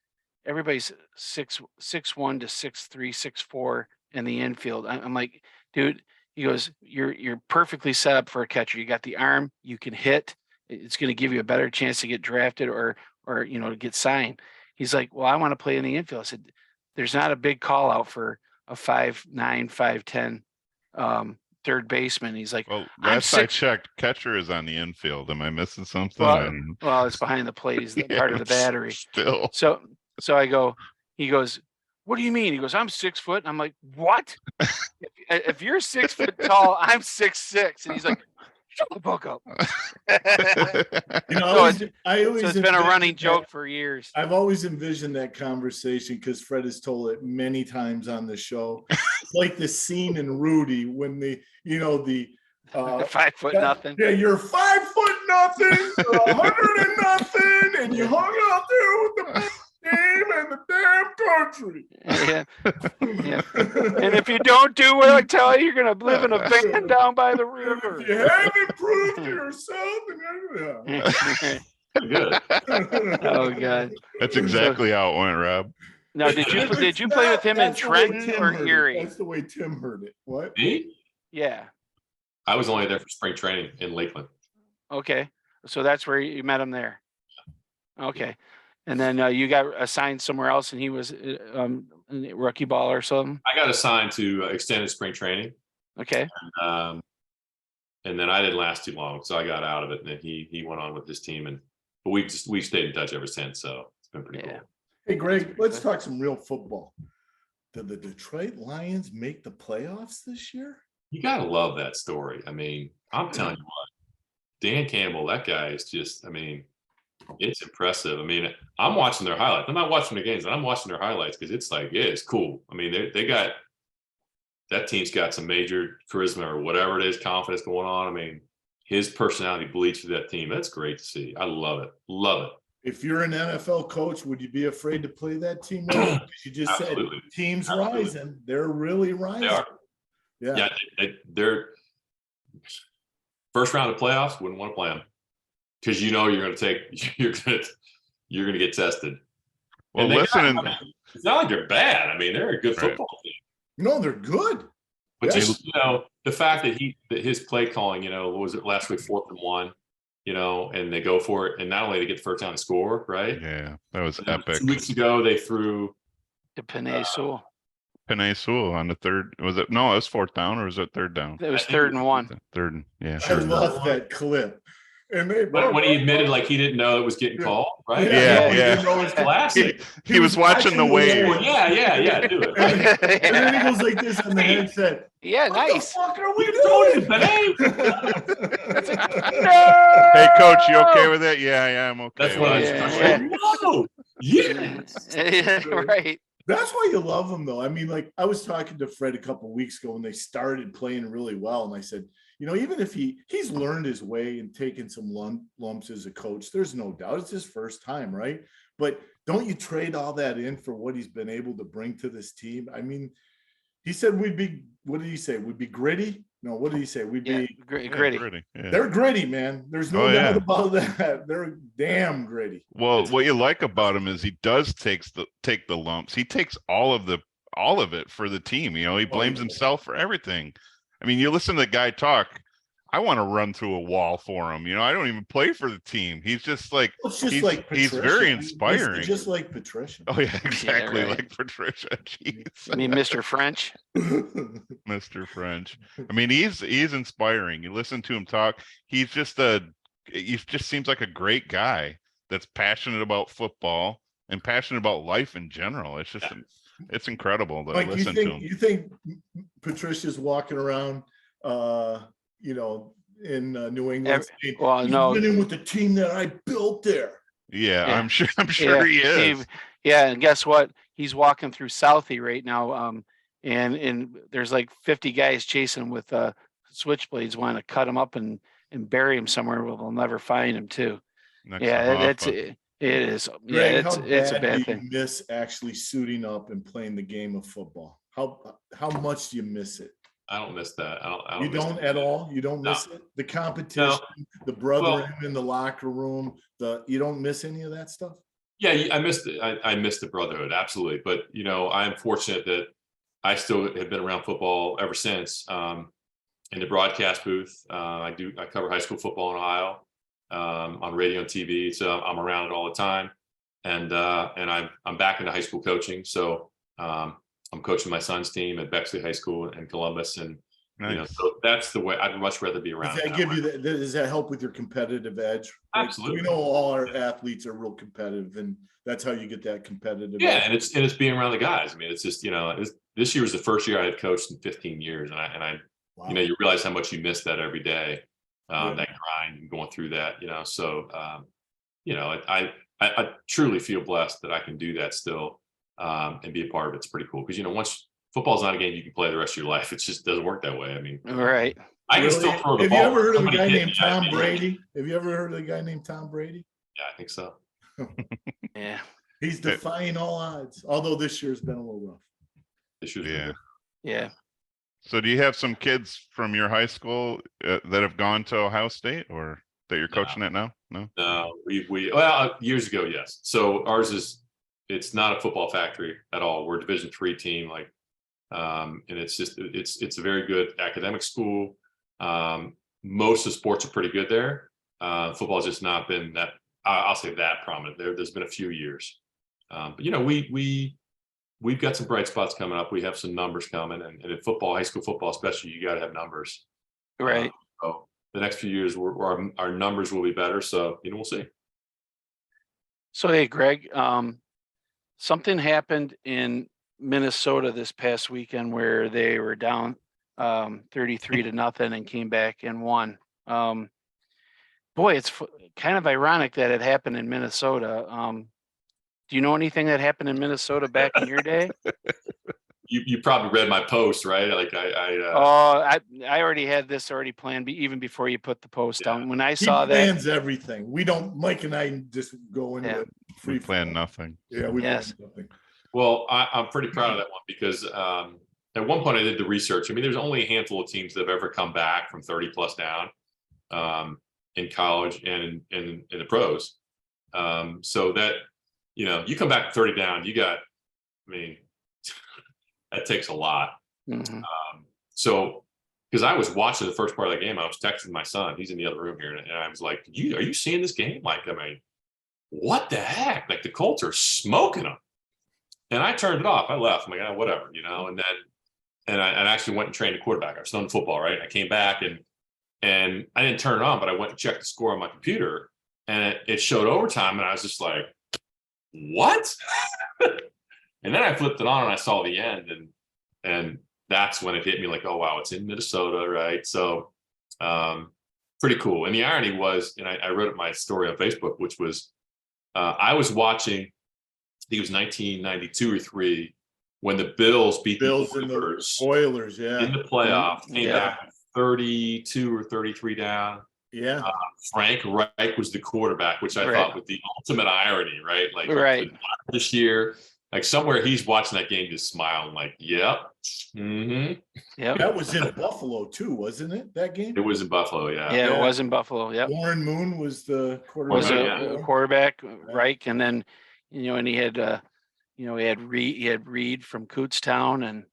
6'1" to 6'3", 6'4" in the infield. I'm like, dude, he goes, you're perfectly set up for a catcher. You got the arm, you can hit. It's going to give you a better chance to get drafted or to get signed. He's like, well, I want to play in the infield. I said, there's not a big call out for a 5'9", 5'10" third baseman. He's like, well, last I checked, catcher is on the infield. Am I missing something? Well, it's behind the plate. He's part of the battery. Still. So I go, he goes, what do you mean? He goes, I'm 6 foot. And I'm like, what? if you're 6 foot tall, I'm 6'6". And he's like, shut the fuck up. It's been a running joke for years. I've always envisioned that conversation because Fred has told it many times on the show. It's like the scene in Rudy when the 5 foot nothing. Yeah, you're 5 foot nothing, 100 and nothing, and you hung out there with the game and the damn country. Yeah. And if you don't do what I tell you, you're gonna live in a van down by the river. If you haven't proved to yourself, Good. Oh God. That's exactly how it went, Rob. Now, did you play with him in Trenton or Erie? That's the way Tim heard it. What? Me? Yeah. I was only there for spring training in Lakeland. Okay, so that's where you met him there. Okay. And then you got assigned somewhere else, and he was rookie ball or something. I got assigned to extended spring training. Okay. And then I didn't last too long, so I got out of it. And then he went on with his team, but we've stayed in touch ever since. So it's been pretty cool. Hey, Greg, let's talk some real football. Did the Detroit Lions make the playoffs this year? You gotta love that story. I mean, I'm telling you what, Dan Campbell, that guy is just. I mean, it's impressive. I mean, I'm watching their highlights. I'm not watching the games, but I'm watching their highlights because it's like, yeah, it's cool. I mean, they got that team's got some major charisma or whatever it is, confidence going on. I mean, his personality bleeds through that team. That's great to see. I love it. Love it. If you're an NFL coach, would you be afraid to play that team? Because you just said teams rising. They're really rising. They are. Yeah. They're first round of playoffs. Wouldn't want to play them because you're going to get tested. Well, And listen, it's not like they're bad. I mean, they're a good Right. football team. No, they're good. But Yeah. just, the fact that his play calling, what was it last week, 4th and 1, and they go for it. And not only they get the first down and score, right? yeah, that was And then epic. 2 weeks ago, they threw To Penn Sewell. Penn Sewell on the third. Was it? No, it was 4th down, or was it 3rd down? It was 3rd and 1. Third. Yeah. I love that clip. And they when he admitted like he didn't know it was getting called, right? Yeah, he didn't know it was Classic. He was watching the wave. Well, yeah, do it. Right? And then he goes like this on the headset. Yeah, What nice. the fuck are we doing? Hey, coach, you okay with it? Yeah, I'm okay. That's what Yeah. No. Yes. Yeah, right. That's why you love him, though. I mean, like I was talking to Fred a couple of weeks ago when they started playing really well, and I said, even if he's learned his way and taken some lumps as a coach, there's no doubt it's his first time, right? But don't you trade all that in for what he's been able to bring to this team? I mean, he said we'd be. What did he say? We'd be gritty. No, what did he say? We'd be gritty. Yeah. They're gritty, man. There's no doubt about that. They're damn gritty. Well, what you like about him is he does take the lumps. He takes all of it for the team. He blames himself for everything. I mean, you listen to the guy talk. I want to run through a wall for him. I don't even play for the team. He's just like, he's very inspiring. He's just like Patricia. Oh yeah, exactly. Yeah, right. Like Patricia. Jeez. I mean, Mr. French. Mr. French. I mean, he's inspiring. You listen to him talk. He just seems like a great guy that's passionate about football and passionate about life in general. It's just, it's incredible to listen to him. You think Patricia's walking around, in New England? He's winning with the team that I built there. Yeah, I'm sure he is. And guess what? He's walking through Southie right now. And there's like 50 guys chasing him with switchblades, wanting to cut him up and bury him somewhere where they'll never find him too. It is. Greg, it's a bad thing. You miss actually suiting up and playing the game of football. How much do you miss it? I don't miss that. I don't You don't at all? You don't miss it? The competition, the brother in the locker room, you don't miss any of that stuff? Yeah, I missed it. I missed the brotherhood, absolutely. But I'm fortunate that I still have been around football ever since. In the broadcast booth, I cover high school football in Ohio, on radio and TV. So I'm around it all the time, and I'm back into high school coaching. So I'm coaching my son's team at Bexley High School in Columbus, and Nice. so that's the way. I'd much rather be around. Does that help with your competitive edge? Absolutely. We know all our athletes are real competitive, and that's how you get that competitive Yeah, edge. and it's being around the guys. I mean, it's just this year was the first year I had coached in 15 years, and I Wow. you realize how much you miss that every day, that grind and going through that. So I truly feel blessed that I can do that still, and be a part of it. It's pretty cool because once football's not a game you can play the rest of your life. It just doesn't work that way. I mean, Right. I can still throw the Have ball. you ever heard of a Somebody guy hit named me, Tom Brady? Have you ever heard of a guy named Tom Brady? Yeah, I think so. Yeah. He's defying all odds, although this year's been a little rough. This year's Yeah. Yeah. So do you have some kids from your high school that have gone to Ohio State, or that you're coaching at now? No. No, years ago, yes. So ours it's not a football factory at all. We're a Division III team, and it's a very good academic school. Most of the sports are pretty good there. Football's just not been that. I'll say that prominent there. There's been a few years, but we've got some bright spots coming up. We have some numbers coming, and in football, high school football especially, you got to have numbers. Right. So the next few years, our numbers will be better. So we'll see. So hey, Greg, something happened in Minnesota this past weekend where they were down 33-0 and came back and won. Boy, it's kind of ironic that it happened in Minnesota. Do you know anything that happened in Minnesota back in your day? You probably read my post, right? Like I already had this already planned even before you put the post down. When I saw that, plans everything. We don't. Mike and I just go into We plan nothing. Yeah, we plan nothing. Well, I'm pretty proud of that one because at one point I did the research. I mean, there's only a handful of teams that have ever come back from 30 plus down in college and in the pros. So that you come back 30 down, that takes a lot. Mhm. So, because I was watching the first part of the game, I was texting my son. He's in the other room here, and I was like, "Are you seeing this game? Like, what the heck? Like, the Colts are smoking them." And I turned it off. I left. I'm like, whatever, And then, and I actually went and trained a quarterback. I was still in football, right? I came back and I didn't turn it on, but I went and checked the score on my computer, and it showed overtime, and I was just like, "What?" And then I flipped it on, and I saw the end, and that's when it hit me like, oh wow, it's in Minnesota, right? So pretty cool. And the irony was, and I wrote my story on Facebook, which was I was watching, I think it was 1992 or 3, when the Bills beat Bills the and the Oilers Oilers, yeah. in the playoff, came Yeah. back 32 or 33 down. Yeah. Frank Reich was the quarterback, which I Right. thought was the ultimate irony, right? Like Right. this year, like somewhere he's watching that game just smiling, like, yep. Mm-hmm. Yep. That was in Buffalo too, wasn't it? That game? It was in Buffalo, yeah. Yeah, it Yeah. was in Buffalo. Yep. Warren Moon was the Was quarterback. a quarterback, Reich, and then and he had he had Reed from Kutztown and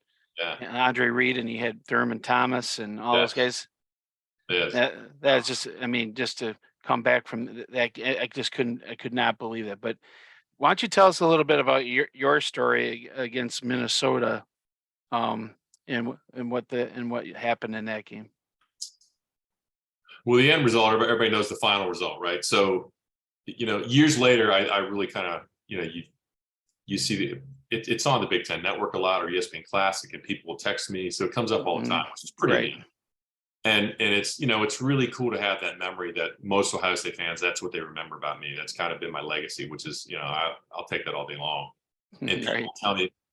Andre Reed, and he had Thurman Thomas and all those guys. Yes. That's just, just to come back from that, I could not believe that. But why don't you tell us a little bit about your story against Minnesota, and what happened in that game? Well, the end result, everybody knows the final result, right? So, years later, I really kind of, you see it's on the Big Ten Network a lot, or ESPN Classic, and people will text me, so it comes up all the time, which is pretty neat. And it's it's really cool to have that memory that most Ohio State fans, that's what they remember about me. That's kind of been my legacy, which is I'll take that all day long. And people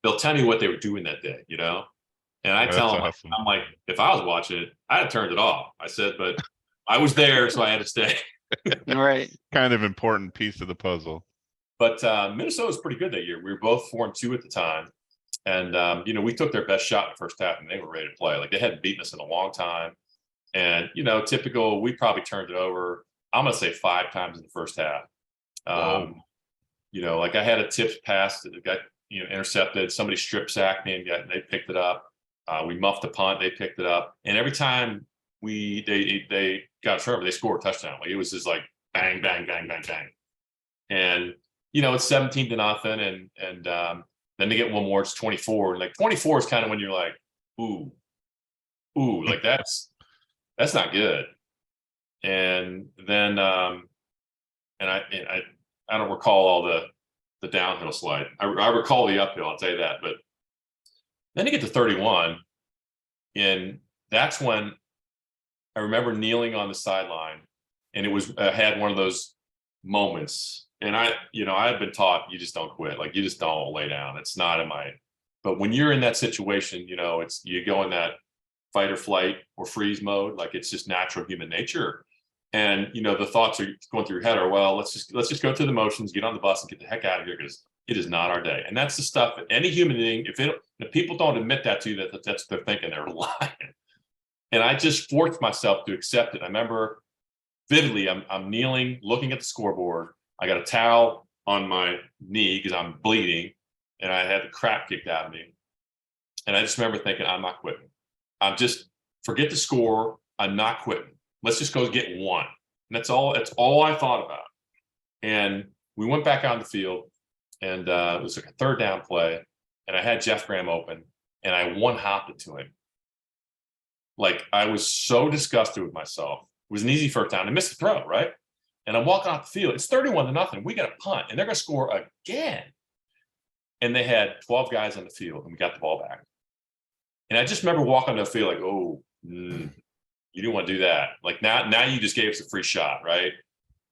they'll tell me what they were doing that day, and I tell them, awesome. I'm like, if I was watching it, I'd have turned it off. I said, but I was there, so I had to stay. Right. Kind of important piece of the puzzle. But Minnesota was pretty good that year. We were both 4-2 at the time. And, we took their best shot in the first half, and they were ready to play. Like, they hadn't beaten us in a long time. And, typical, we probably turned it over, I'm going to say 5 times in the first half. Like I had a tipped pass that got, intercepted. Somebody strip sacked me, and they picked it up. We muffed a punt. They picked it up. And every time they got a turnover, they scored a touchdown. Like, it was just like bang, bang, bang, bang, bang. And, it's 17-0. And then they get one more, it's 24. And like 24 is kind of when you're like, ooh, like that's not good. And then and I don't recall all the downhill slide. I recall the uphill, I'll tell you that. But then you get to 31, and that's when I remember kneeling on the sideline, and I had one of those moments. And I had been taught, you just don't quit. Like, you just don't lay down. It's not but when you're in that situation, you go in that fight or flight or freeze mode. Like, it's just natural human nature. And, the thoughts are going through your head are, well, let's just go through the motions, get on the bus and get the heck out of here, because it is not our day. And that's the stuff that any human being, if people don't admit that to you, that's what they're thinking, they're lying. And I just forced myself to accept it. I remember vividly, I'm kneeling, looking at the scoreboard. I got a towel on my knee because I'm bleeding, and I had the crap kicked out of me. And I just remember thinking, I'm not quitting. Forget the score. I'm not quitting. Let's just go get one. And that's all I thought about. And we went back on the field, and it was like a 3rd down play, and I had Jeff Graham open, and I one-hopped it to him. Like, I was so disgusted with myself. It was an easy 1st down. I missed the throw, right? And I'm walking off the field. It's 31-0. We got a punt, and they're going to score again. And they had 12 guys on the field, and we got the ball back. And I just remember walking on the field like, oh, you didn't want to do that. Like, now you just gave us a free shot, right?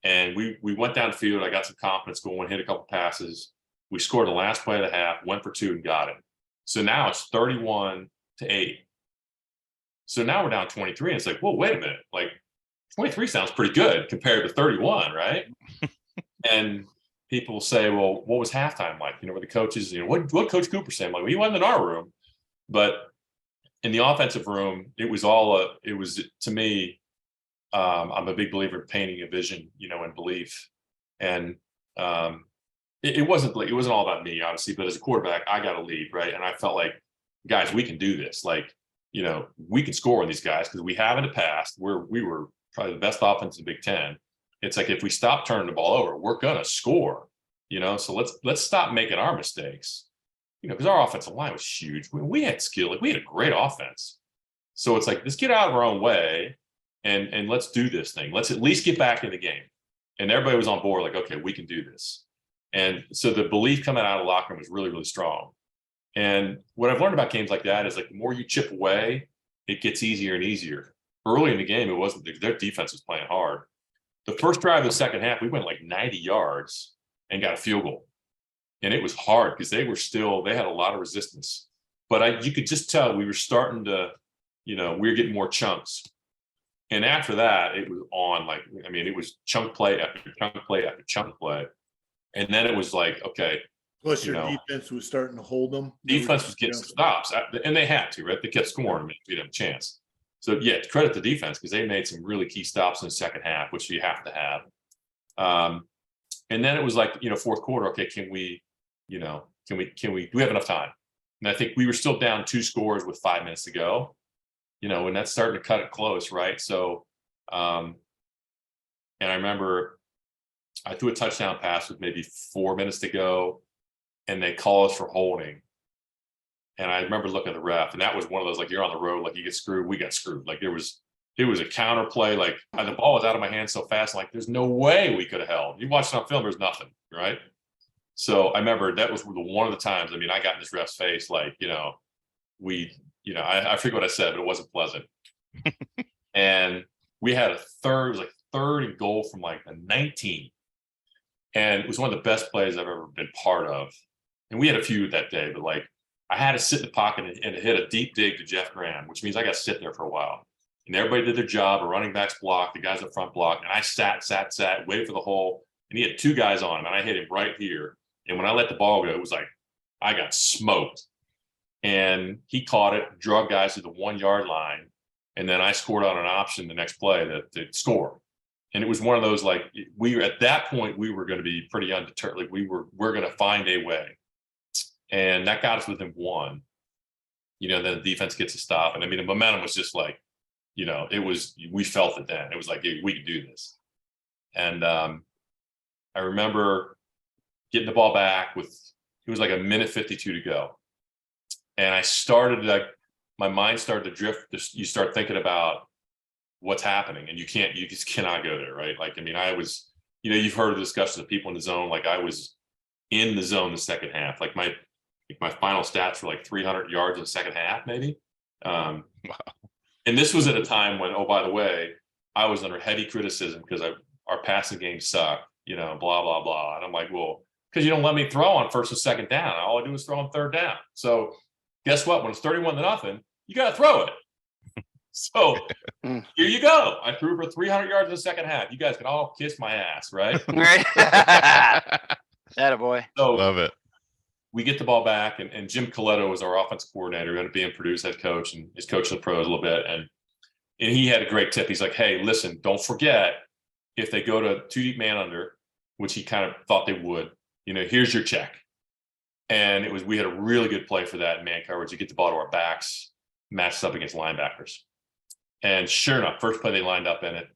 And we went down the field. I got some confidence going, hit a couple passes. We scored the last play of the half, went for 2 and got it. So now it's 31-8. So now we're down 23, and it's like, whoa, wait a minute. Like, 23 sounds pretty good compared to 31, right? And people say, well, what was halftime like? Where the coaches, what Coach Cooper said? I'm like, well, he wasn't in our room. But in the offensive room, it was to me, I'm a big believer in painting a vision, and belief. And it wasn't all about me, obviously, but as a quarterback, I got to lead, right? And I felt like, guys, we can do this. Like, we can score on these guys because we have in the past where we were probably the best offense in the Big Ten. It's like, if we stop turning the ball over, we're going to score, so let's stop making our mistakes, because our offensive line was huge. We had skill. Like, we had a great offense. So it's like, let's get out of our own way and let's do this thing. Let's at least get back in the game. And everybody was on board, like, okay, we can do this. And so the belief coming out of the locker room was really, really strong. And what I've learned about games like that is, like, the more you chip away, it gets easier and easier. Early in the game, it wasn't. Their defense was playing hard. The first drive of the second half, we went like 90 yards and got a field goal. And it was hard because they had a lot of resistance. But you could just tell we were starting to, we were getting more chunks. And after that, it was on, it was chunk play after chunk play after chunk play. And then it was like, okay. Plus your defense was starting to hold them. Defense was getting stops, and they had to, right? They kept scoring. We didn't have a chance. So, yeah, credit the defense because they made some really key stops in the second half, which you have to have. And then it was like, fourth quarter, okay, do we have enough time? And I think we were still down 2 scores with 5 minutes to go, and that's starting to cut it close, right? So, and I remember I threw a touchdown pass with maybe 4 minutes to go, and they call us for holding. And I remember looking at the ref, and that was one of those, like, you're on the road, like, you get screwed, we got screwed. Like, it was a counter play, like, the ball was out of my hand so fast, like, there's no way we could have held. You watch it on film, there's nothing, right? So I remember that was one of the times, I got in this ref's face, like, I forget what I said, but it wasn't pleasant. And we had it was like third and goal from like a 19. And it was one of the best plays I've ever been part of. And we had a few that day, but like, I had to sit in the pocket and hit a deep dig to Jeff Graham, which means I got to sit there for a while. And everybody did their job. A running backs block, the guys up front block, and I sat, waited for the hole. And he had 2 guys on him, and I hit him right here. And when I let the ball go, it was like I got smoked. And he caught it, drug guys to the 1 yard line, and then I scored on an option the next play to score. And it was one of those, like, at that point we were going to be pretty undeterred. Like, we're going to find a way. And that got us within 1. Then the defense gets a stop. And the momentum was just like, we felt it then. It was like, hey, we can do this. And I remember getting the ball back it was like a minute 52 to go. And I started, like, my mind started to drift. You start thinking about what's happening, and you just cannot go there, right? Like, I was, you've heard of discussions of people in the zone. Like, I was in the zone the second half. Like, my final stats were like 300 yards in the second half, maybe. Wow. And this was at a time when, oh, by the way, I was under heavy criticism because our passing game sucked, blah, blah, blah. And I'm like, well, because you don't let me throw on first and second down. All I do is throw on third down. So guess what? When it's 31-0, you got to throw it. So here you go. I threw for 300 yards in the second half. You guys can all kiss my ass, right? Right. Attaboy. So Love it. We get the ball back, and Jim Coletto was our offensive coordinator, ended up being Purdue's head coach, and he's coaching the pros a little bit. And he had a great tip. He's like, hey, listen, don't forget, if they go to 2 deep man under, which he kind of thought they would, here's your check. And we had a really good play for that in man coverage. You get the ball to our backs, matched up against linebackers. And sure enough, first play they lined up in it.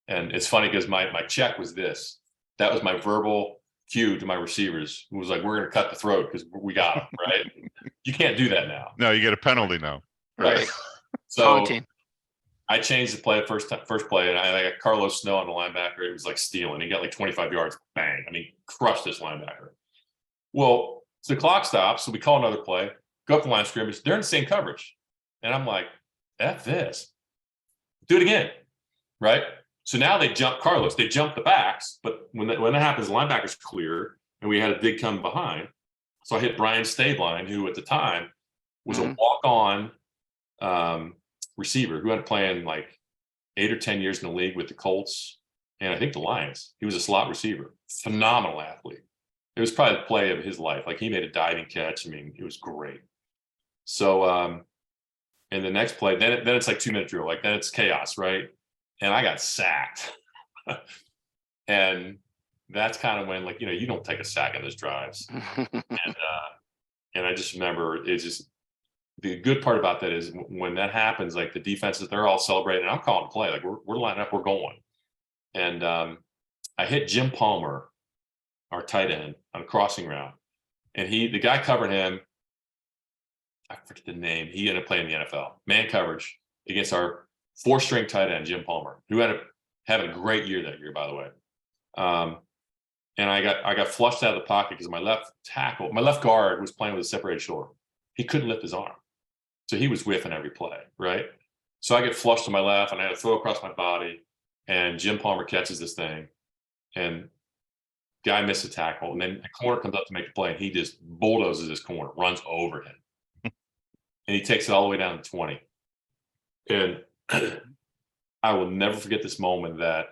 And it's funny because my check was this. That was my verbal cue to my receivers. It was like, we're going to cut the throat because we got them, right? You can't do that now. No, you get a penalty now. Right. So I changed the play first play, and I got Carlos Snow on the linebacker. It was like stealing. He got like 25 yards. Bang. Crushed this linebacker. Well, so the clock stops. So we call another play, go up the line of scrimmage. They're in the same coverage. And I'm like, F this. Do it again. Right. So now they jump Carlos. They jump the backs. But when that happens, the linebacker's clear, and we had a dig come behind. So I hit Brian Stabline, who at the time was a walk-on receiver who had playing like 8 or 10 years in the league with the Colts and I think the Lions. He was a slot receiver, phenomenal athlete. It was probably the play of his life. Like, he made a diving catch. It was great. So, and the next play, then it's like 2-minute drill. Like, then it's chaos, right? And I got sacked. And that's kind of when, like, you don't take a sack in those drives. And I just remember it's just the good part about that is when that happens, like the defenses, they're all celebrating. I'm calling play, like we're lining up, we're going. And I hit Jim Palmer, our tight end, on a crossing route, and the guy covering him, I forget the name. He ended up playing in the NFL, man coverage against our 4-string tight end Jim Palmer, who had a great year that year, by the way. And I got flushed out of the pocket because my left guard was playing with a separated shoulder. He couldn't lift his arm. So he was whiffing every play, right? So I get flushed to my left and I had to throw across my body, and Jim Palmer catches this thing and guy missed a tackle. And then a corner comes up to make a play and he just bulldozes his corner, runs over him. And he takes it all the way down to 20. And I will never forget this moment that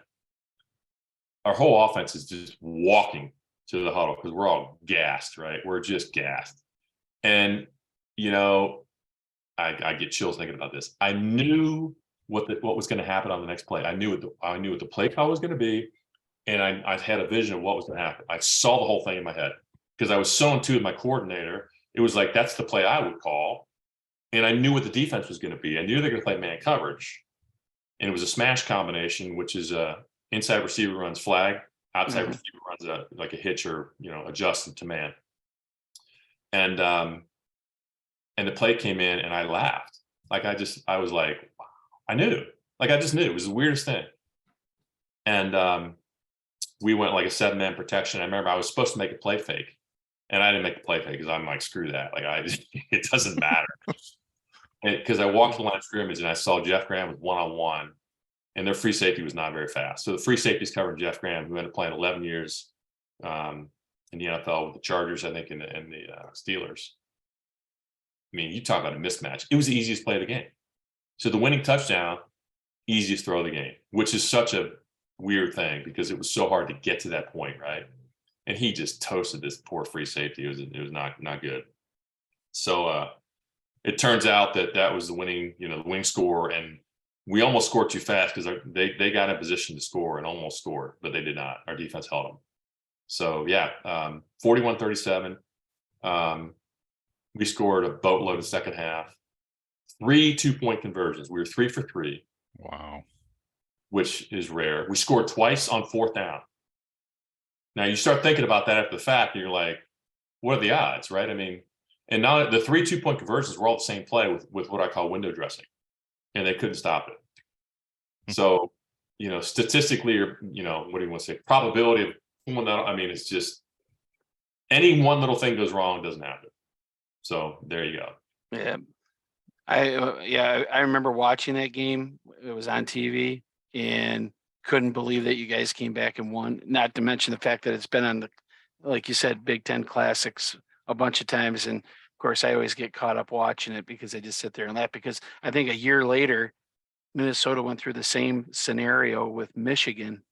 our whole offense is just walking to the huddle because we're all gassed, right? We're just gassed. And, I get chills thinking about this. I knew what was going to happen on the next play. I knew what the play call was going to be. And I had a vision of what was going to happen. I saw the whole thing in my head because I was so in tune with my coordinator. It was like, that's the play I would call. And I knew what the defense was going to be. I knew they were going to play man coverage. And it was a smash combination, which is inside receiver runs flag, outside receiver runs like a hitch or, adjusted to man. And the play came in and I laughed. Like I was like, wow, I knew. Like I just knew. It was the weirdest thing. And we went like a 7-man protection. I remember I was supposed to make a play fake. And I didn't make the play fake because I'm like, screw that. Like it doesn't matter. Because I walked the line of scrimmage and I saw Jeff Graham with one-on-one, and their free safety was not very fast. So the free safety's covering Jeff Graham, who ended up playing 11 years in the NFL with the Chargers, I think, and the Steelers. I mean, you talk about a mismatch. It was the easiest play of the game. So the winning touchdown, easiest throw of the game, which is such a weird thing because it was so hard to get to that point, right? And he just toasted this poor free safety. It was not good. So it turns out that was the winning, the winning score, and we almost scored too fast because they got in position to score and almost scored, but they did not. Our defense held them. So yeah, 41-37. We scored a boatload in the second half. 3 2-point conversions. We were 3 for 3. Wow. Which is rare. We scored twice on 4th down. Now you start thinking about that after the fact, and you're like, what are the odds, right? I mean, and now the 3 2-point conversions were all the same play with what I call window dressing, and they couldn't stop it. So, statistically, or what do you want to say? Probability of pulling that. I mean, it's just any one little thing goes wrong, doesn't happen. So there you go. Yeah. I remember watching that game. It was on TV and couldn't believe that you guys came back and won. Not to mention the fact that it's been on the, like you said, Big Ten Classics a bunch of times. And of course, I always get caught up watching it because I just sit there and laugh, because I think a year later, Minnesota went through the same scenario with Michigan.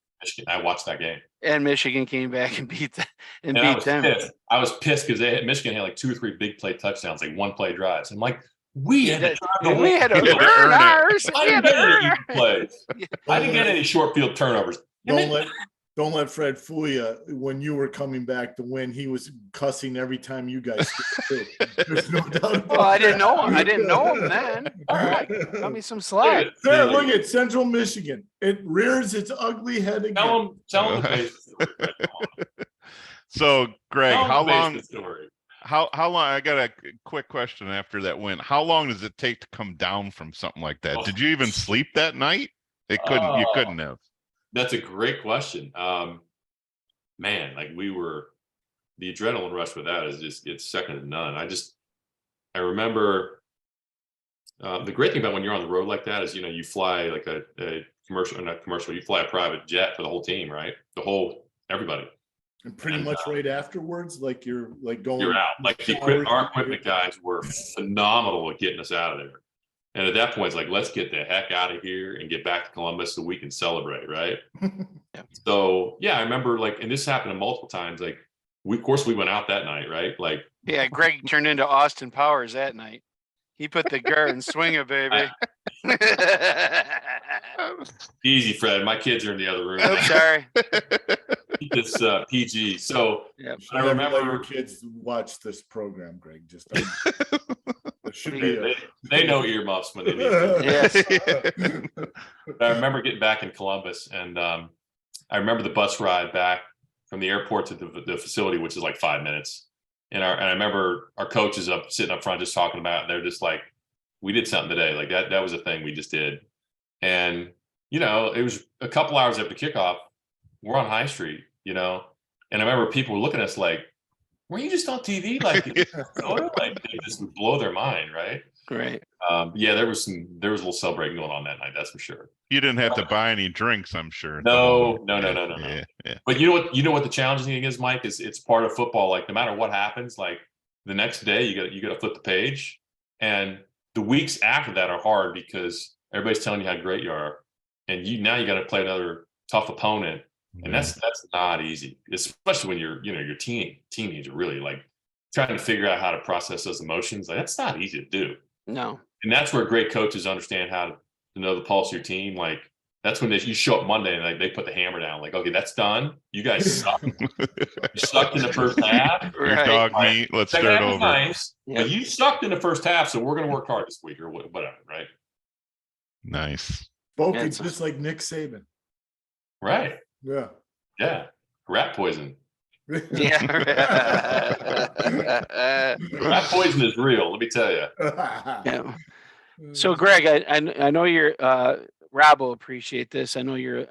I watched that game. And Michigan came back and beat them. I was pissed because Michigan had like 2 or 3 big play touchdowns, like 1-play drives. I'm like, we had to earn ours. I didn't get any easy plays. I didn't get any short field turnovers. Don't let Fred fool you. When you were coming back to win, he was cussing every time you guys did. There's no doubt about I didn't know him. I didn't know him then. All right. Cut me some slack. There, look at Central Michigan. It rears its ugly head again. Tell him. So, Greg, how long? I got a quick question after that win. How long does it take to come down from something like that? Did you even sleep that night? You couldn't have. That's a great question. Man, like the adrenaline rush with that is just, it's second to none. I remember the great thing about when you're on the road like that is, you fly like a not commercial, you fly a private jet for the whole team, right? Everybody. And pretty much right afterwards, like you're going. You're out. Like our equipment guys were phenomenal at getting us out of there. And at that point, it's like, let's get the heck out of here and get back to Columbus so we can celebrate, right? So, yeah, I remember, and this happened multiple times. Like, we went out that night, right? Like, yeah, Greg turned into Austin Powers that night. He put the gear and swing it, baby. Easy, Fred. My kids are in the other room. I'm sorry. keep this PG. So Yep. I remember your kids watch this program, Greg. Just it should be they know earmuffs when they need them. Yes. I remember getting back in Columbus, and I remember the bus ride back from the airport to the facility, which is like 5 minutes. And I remember our coaches sitting up front just talking about it. They're just like, we did something today. Like that was a thing we just did. And, you know, it was a couple hours after kickoff. We're on High Street, you know, and I remember people were looking at us like, were you just on TV? Like, like they just would blow their mind, right? Great. Yeah, there was a little celebrating going on that night, that's for sure. You didn't have to buy any drinks, I'm sure. No. Yeah. But you know what the challenging thing is, Mike, is it's part of football. Like no matter what happens, like the next day you got to flip the page, and the weeks after that are hard because everybody's telling you how great you are, and you got to play another tough opponent, and that's not easy, especially when you're your teenager really like trying to figure out how to process those emotions. Like that's not easy to do. No. And that's where great coaches understand how to know the pulse of your team. Like that's when you show up Monday and like they put the hammer down. Like, okay, that's done. You guys suck. You sucked in the first half. Your dog meat. Let's start over. Nice, yeah. but you sucked in the first half, so we're going to work hard this week or whatever, right? Nice. Spoken just like Nick Saban. Right. Yeah. Rat poison. Yeah. Rat poison is real. Let me tell you. Yeah. So, Greg, I know you're Rob will appreciate this. I know you're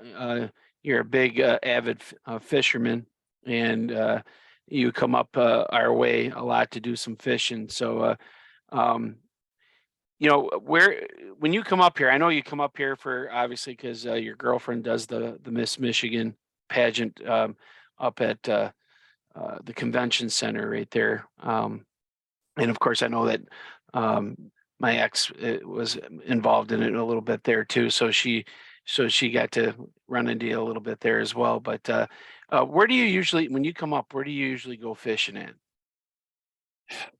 a big avid fisherman, and you come up our way a lot to do some fishing. So, you know, when you come up here, I know you come up here for obviously because your girlfriend does the Miss Michigan pageant up at the convention center right there, and of course I know that my ex was involved in it a little bit there too, so she got to run into you a little bit there as well. But where do you usually, when you come up, where do you usually go fishing at?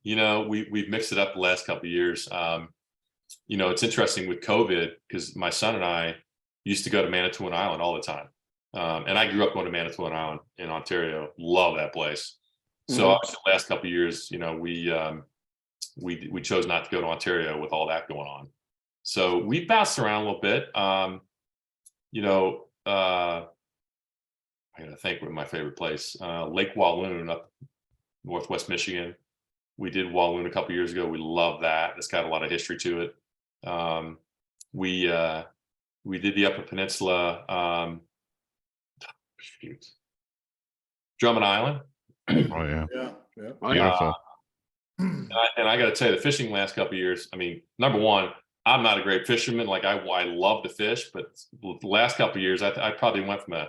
You know, we've mixed it up the last couple of years. You know, it's interesting with COVID because my son and I used to go to Manitoulin Island all the time. And I grew up going to Manitoulin Island in Ontario. Love that place. So obviously the last couple of years, you know, we chose not to go to Ontario with all that going on. So we bounced around a little bit. You know, I gotta think what my favorite place. Lake Walloon up Northwest Michigan. We did Walloon a couple of years ago. We love that. It's got a lot of history to it. We did the Upper Peninsula. Drummond Island. Oh yeah. Beautiful. And I got to tell you, the fishing last couple of years. I mean, number one, I'm not a great fisherman. Like I love to fish, but the last couple of years, I probably went from an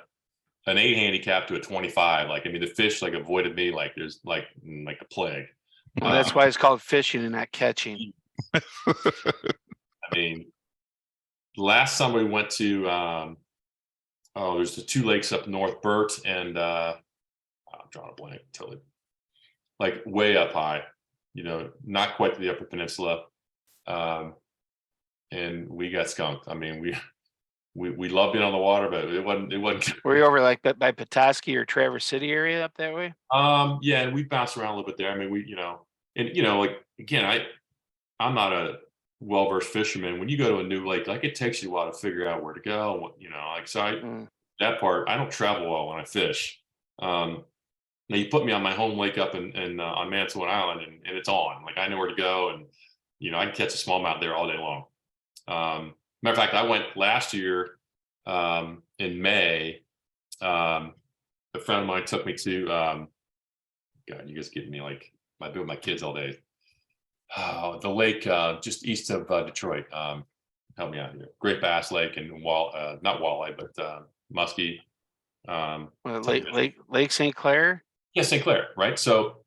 8 handicap to a 25. Like I mean, the fish like avoided me like there's like the plague. Well, that's why it's called fishing and not catching. I mean, last summer we went to there's the 2 lakes up north, Burt and I'm drawing a blank totally, like way up high, you know, not quite to the Upper Peninsula, and we got skunked. I mean, we loved being on the water, but it wasn't. Were you over like by Petoskey or Traverse City area up that way? Yeah, and we bounced around a little bit there. I mean, like again, I'm not a well-versed fisherman. When you go to a new lake, like it takes you a while to figure out where to go. That part, I don't travel well when I fish. Now you put me on my home lake up in on Manitoulin Island, and it's on. Like I know where to go, and you know I can catch a smallmouth there all day long. Matter of fact, I went last year in May. A friend of mine took me to. God, you guys getting me like I've been with my kids all day. The lake just east of Detroit. Help me out here. Great Bass Lake and not walleye, but muskie. Lake St. Clair. Yeah, St. Clair, right? So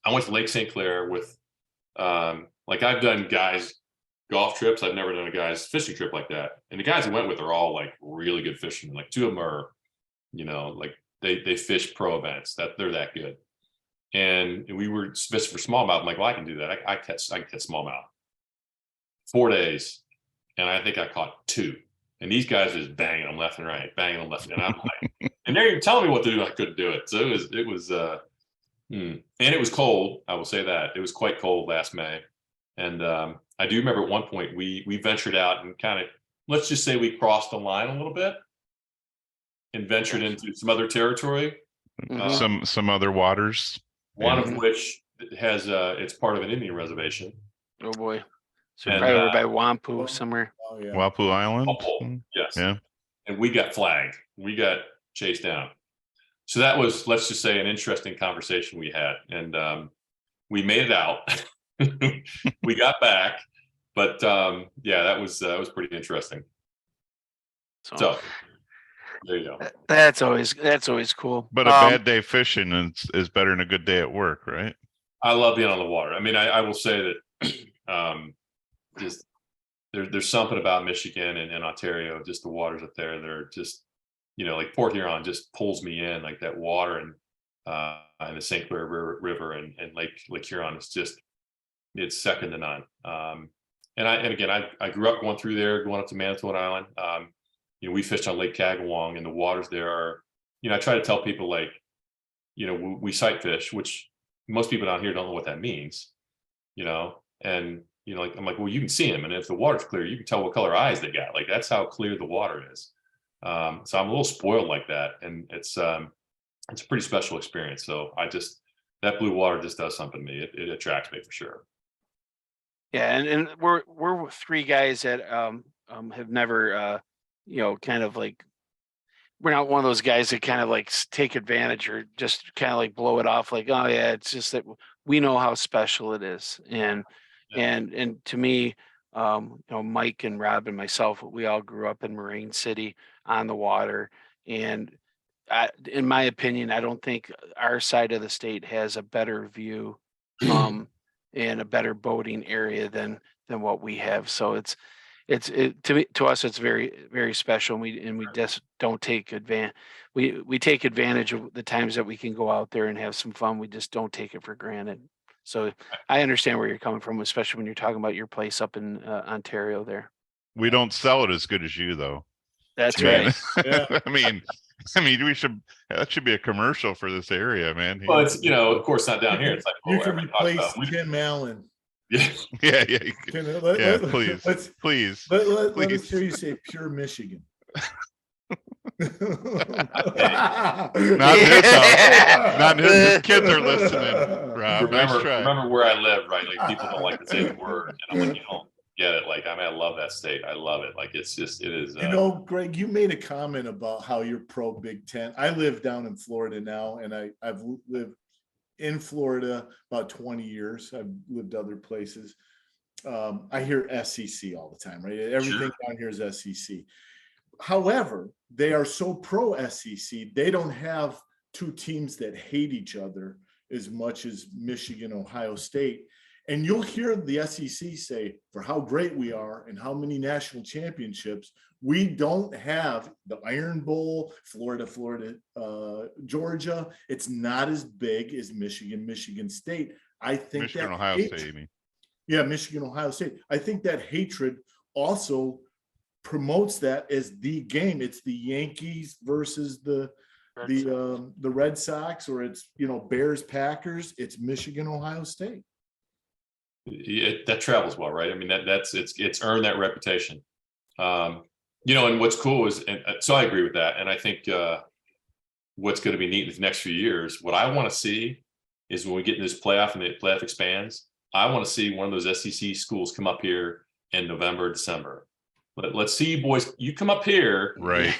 I went to Lake St. Clair with, like I've done guys golf trips. I've never done a guy's fishing trip like that. And the guys I went with are all like really good fishermen. Like 2 of them are, you know, like they fish pro events. That they're that good. And we were fishing for smallmouth. I'm like, well, I can do that. I can catch smallmouth. 4 days, and I think I caught 2. And these guys are just banging them left and right, banging them left. And I'm like, And they're even telling me what to do. I couldn't do it. So it was, and it was cold. I will say that it was quite cold last May. And I do remember at one point we ventured out and kind of, let's just say we crossed the line a little bit and ventured into some other territory. Some other waters. One of which has it's part of an Indian reservation. Oh boy. So And, right over by Wampu somewhere. Oh, yeah. Wapu Island. Yes. Yeah. And we got flagged. We got chased down. So that was, let's just say, an interesting conversation we had. And we made it out. We got back. But yeah, that was pretty interesting. So there you go. That's always cool. But a bad day fishing is better than a good day at work, right? I love being on the water. I mean, I will say that just there's something about Michigan and Ontario, just the waters up there. They're just, like Port Huron just pulls me in, like that water and the St. Clair River and Lake Huron is just, it's second to none. And again, I grew up going through there, going up to Manitowoc Island. We fished on Lake Kagawong, and the waters there are, I try to tell people, like, we sight fish, which most people down here don't know what that means, and, like, I'm like, well, you can see them. And if the water's clear, you can tell what color eyes they got. Like, that's how clear the water is. So I'm a little spoiled like that. And it's a pretty special experience. So that blue water just does something to me. It attracts me for sure. Yeah. And we're three guys that have never, kind of like, we're not one of those guys that kind of like take advantage or just kind of like blow it off. Like, oh yeah, it's just that we know how special it is. And to me, Mike and Rob and myself, we all grew up in Moraine City on the water. And in my opinion, I don't think our side of the state has a better view and a better boating area than what we have. So to us, it's very, very special. And we just don't take advantage. We take advantage of the times that we can go out there and have some fun. We just don't take it for granted. So I understand where you're coming from, especially when you're talking about your place up in Ontario there. We don't sell it as good as you, though. That's right. Yeah. I mean, that should be a commercial for this area, man. Well, it's, of course, not down here. It's like, You can replace Tim Allen. Yeah. Yeah. Please. Let us hear you say pure Michigan. Not his kids are listening, Rob. Remember where I live, right? Like, people don't like to say the word, and I'm like, you don't get it. Like, I love that state. I love it. Like, it is. Greg, you made a comment about how you're pro Big Ten. I live down in Florida now, and I've lived in Florida about 20 years. I've lived other places. I hear SEC all the time, right? Everything down here is SEC. However, they are so pro SEC, they don't have two teams that hate each other as much as Michigan, Ohio State. And you'll hear the SEC say, for how great we are and how many national championships, we don't have the Iron Bowl, Florida, Georgia. It's not as big as Michigan State. I think Michigan, Ohio State. Yeah, Michigan, Ohio State. I think that hatred also promotes that as the game. It's the Yankees versus the Red Sox, or it's Bears, Packers. It's Michigan, Ohio State. That travels well, right? I mean, it's earned that reputation. And what's cool is, and so I agree with that. And I think what's going to be neat in the next few years, what I want to see is when we get in this playoff and the playoff expands, I want to see one of those SEC schools come up here in November, December. Let's see you boys. You come up here, right?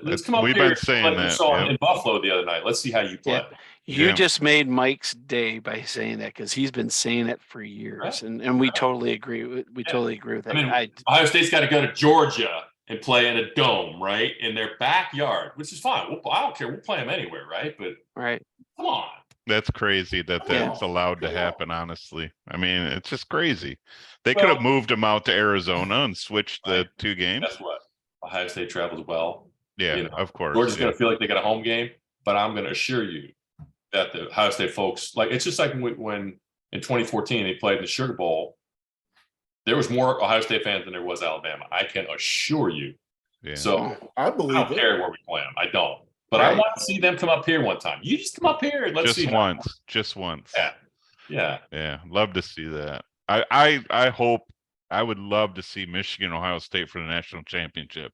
Let's come up here. We've been saying like that. we saw in Buffalo the other night. Let's see how you play. You just made Mike's day by saying that, because he's been saying it for years, right? and we totally agree. We totally agree with that. I mean, Ohio State's got to go to Georgia and play in a dome, right, in their backyard, which is fine. I don't care. We'll play them anywhere, right? But come on. That's crazy that's allowed to happen, honestly. I mean, it's just crazy. They could have moved them out to Arizona and switched the two games. Guess what? Ohio State travels well. Yeah, of course. Georgia's going to feel like they got a home game, but I'm going to assure you that the Ohio State folks, like, it's just like when in 2014 they played in the Sugar Bowl, there was more Ohio State fans than there was Alabama. I can assure you. Yeah. So I don't care where we play them. I don't. But I want to see them come up here one time. You just come up here and let's see. Just once. Yeah. Love to see that. I hope, I would love to see Michigan, Ohio State for the national championship.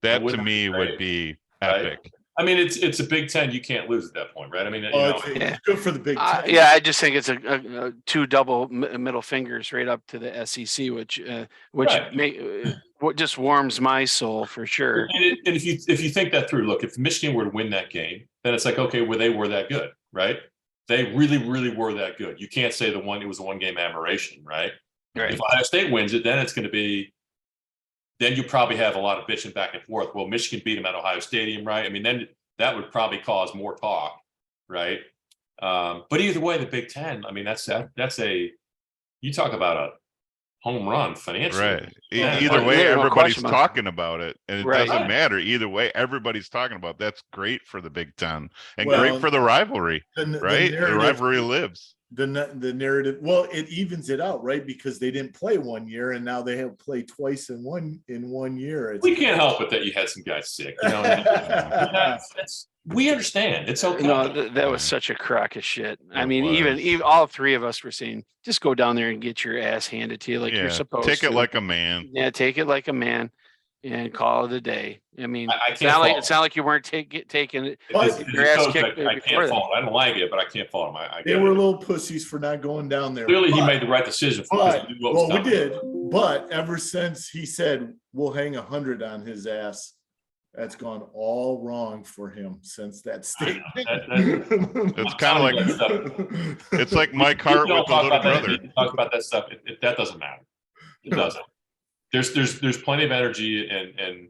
That to me would be epic. Right? I mean, it's a Big Ten. You can't lose at that point, right? I mean, it's good for the Big Ten. Yeah, I just think it's a two double middle fingers right up to the SEC, which what just warms my soul for sure. And if you think that through, look, if Michigan were to win that game, then it's like, okay, well, they were that good, right? They really, really were that good. You can't say it was a one-game aberration, right? If Ohio State wins it, then it's going to be. Then you probably have a lot of bitching back and forth. Well, Michigan beat them at Ohio Stadium, right? I mean, then that would probably cause more talk, right? But either way, the Big Ten, I mean, that's you talk about a home run financially. Right. Either way, everybody's talking about it, and it doesn't matter. Either way, everybody's talking about it. That's great for the Big Ten and great for the rivalry, right? The rivalry lives. The narrative, well, it evens it out, right? Because they didn't play 1 year, and now they have played twice in one year. We can't help it that you had some guys sick. You know, we understand. It's okay. No, that was such a crock of shit. I mean, even all three of us were saying, just go down there and get your ass handed to you like you're supposed to. Take it like a man. Yeah, take it like a man. And call it a day. I mean, it's not like you weren't taking your ass kicked. I can't fault him. I don't like it, but I can't fault him. They were little pussies for not going down there. Clearly, he made the right decision. We did. But ever since he said we'll hang 100 on his ass, that's gone all wrong for him since that statement. It's kind of like it's like Mike Hart with the little brother. Talk about that stuff. That doesn't matter. It doesn't. There's plenty of energy and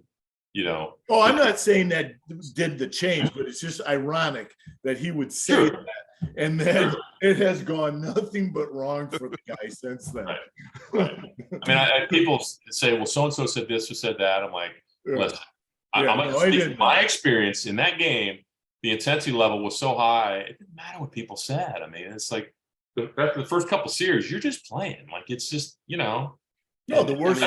you know. Oh, I'm not saying that did the change, but it's just ironic that he would say that, and then it has gone nothing but wrong for the guy since then. Right. I mean, people say, well, so and so said this or said that. I'm like, listen, my experience in that game, the intensity level was so high, it didn't matter what people said. I mean, it's like the first couple series, you're just playing. Like it's just, you know. No, the worst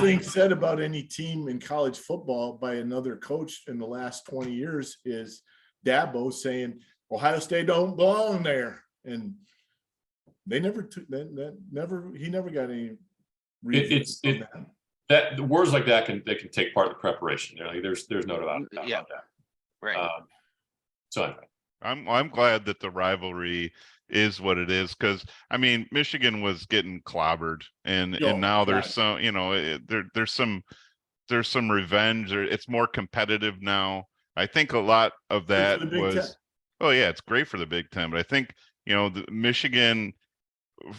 thing said about any team in college football by another coach in the last 20 years is Dabo saying Ohio State don't belong there, and they never took that. He never got any. That the words like that can take part of the preparation. Like, there's no doubt about that. Right. So anyway. I'm glad that the rivalry is what it is, because I mean Michigan was getting clobbered, and now there's some, you know, there's some revenge, or it's more competitive now. I think a lot of that was it's great for the Big Ten, but I think, you know, Michigan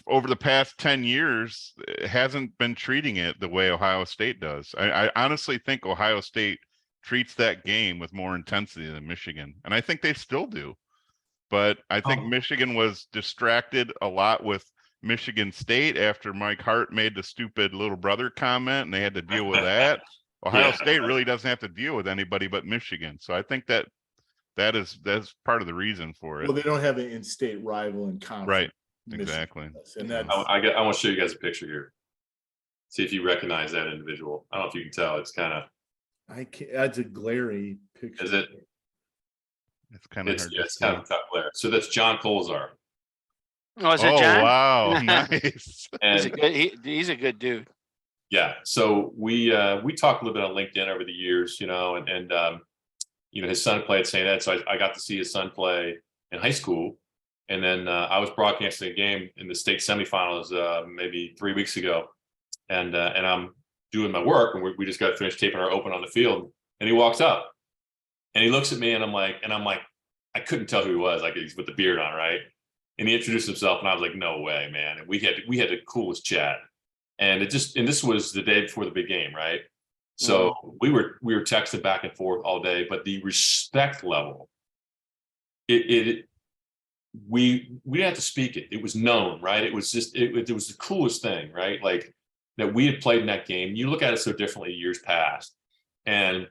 over the past 10 years hasn't been treating it the way Ohio State does. I honestly think Ohio State treats that game with more intensity than Michigan, and I think they still do. But I think Michigan was distracted a lot with Michigan State after Mike Hart made the stupid little brother comment, and they had to deal with that. Ohio State really doesn't have to deal with anybody but Michigan. So I think that's part of the reason for it. Well, they don't have an in-state rival in conference. Right. Exactly. And that's, I want to show you guys a picture here. See if you recognize that individual. I don't know if you can tell. It's kind of. I can't. That's a glary picture. Is it? It's kind of it's kind of tough glare. So that's John Colzar. Oh, is it John? Oh, wow, nice. He's a good dude. Yeah. So we talked a little bit on LinkedIn over the years, you know, and you know, his son played at St. Ed, so I got to see his son play in high school, and then I was broadcasting a game in the state semifinals maybe 3 weeks ago, and I'm doing my work, and we just got finished taping our open on the field, and he walks up, and he looks at me, and I'm like, I couldn't tell who he was, like he's with the beard on, right? And he introduced himself, and I was like, no way, man. And we had the coolest chat. And this was the day before the big game, right? So we were texting back and forth all day, but the respect level, we didn't have to speak it. It was known, right? It was just it was the coolest thing, right? Like that we had played in that game. You look at it so differently years past, and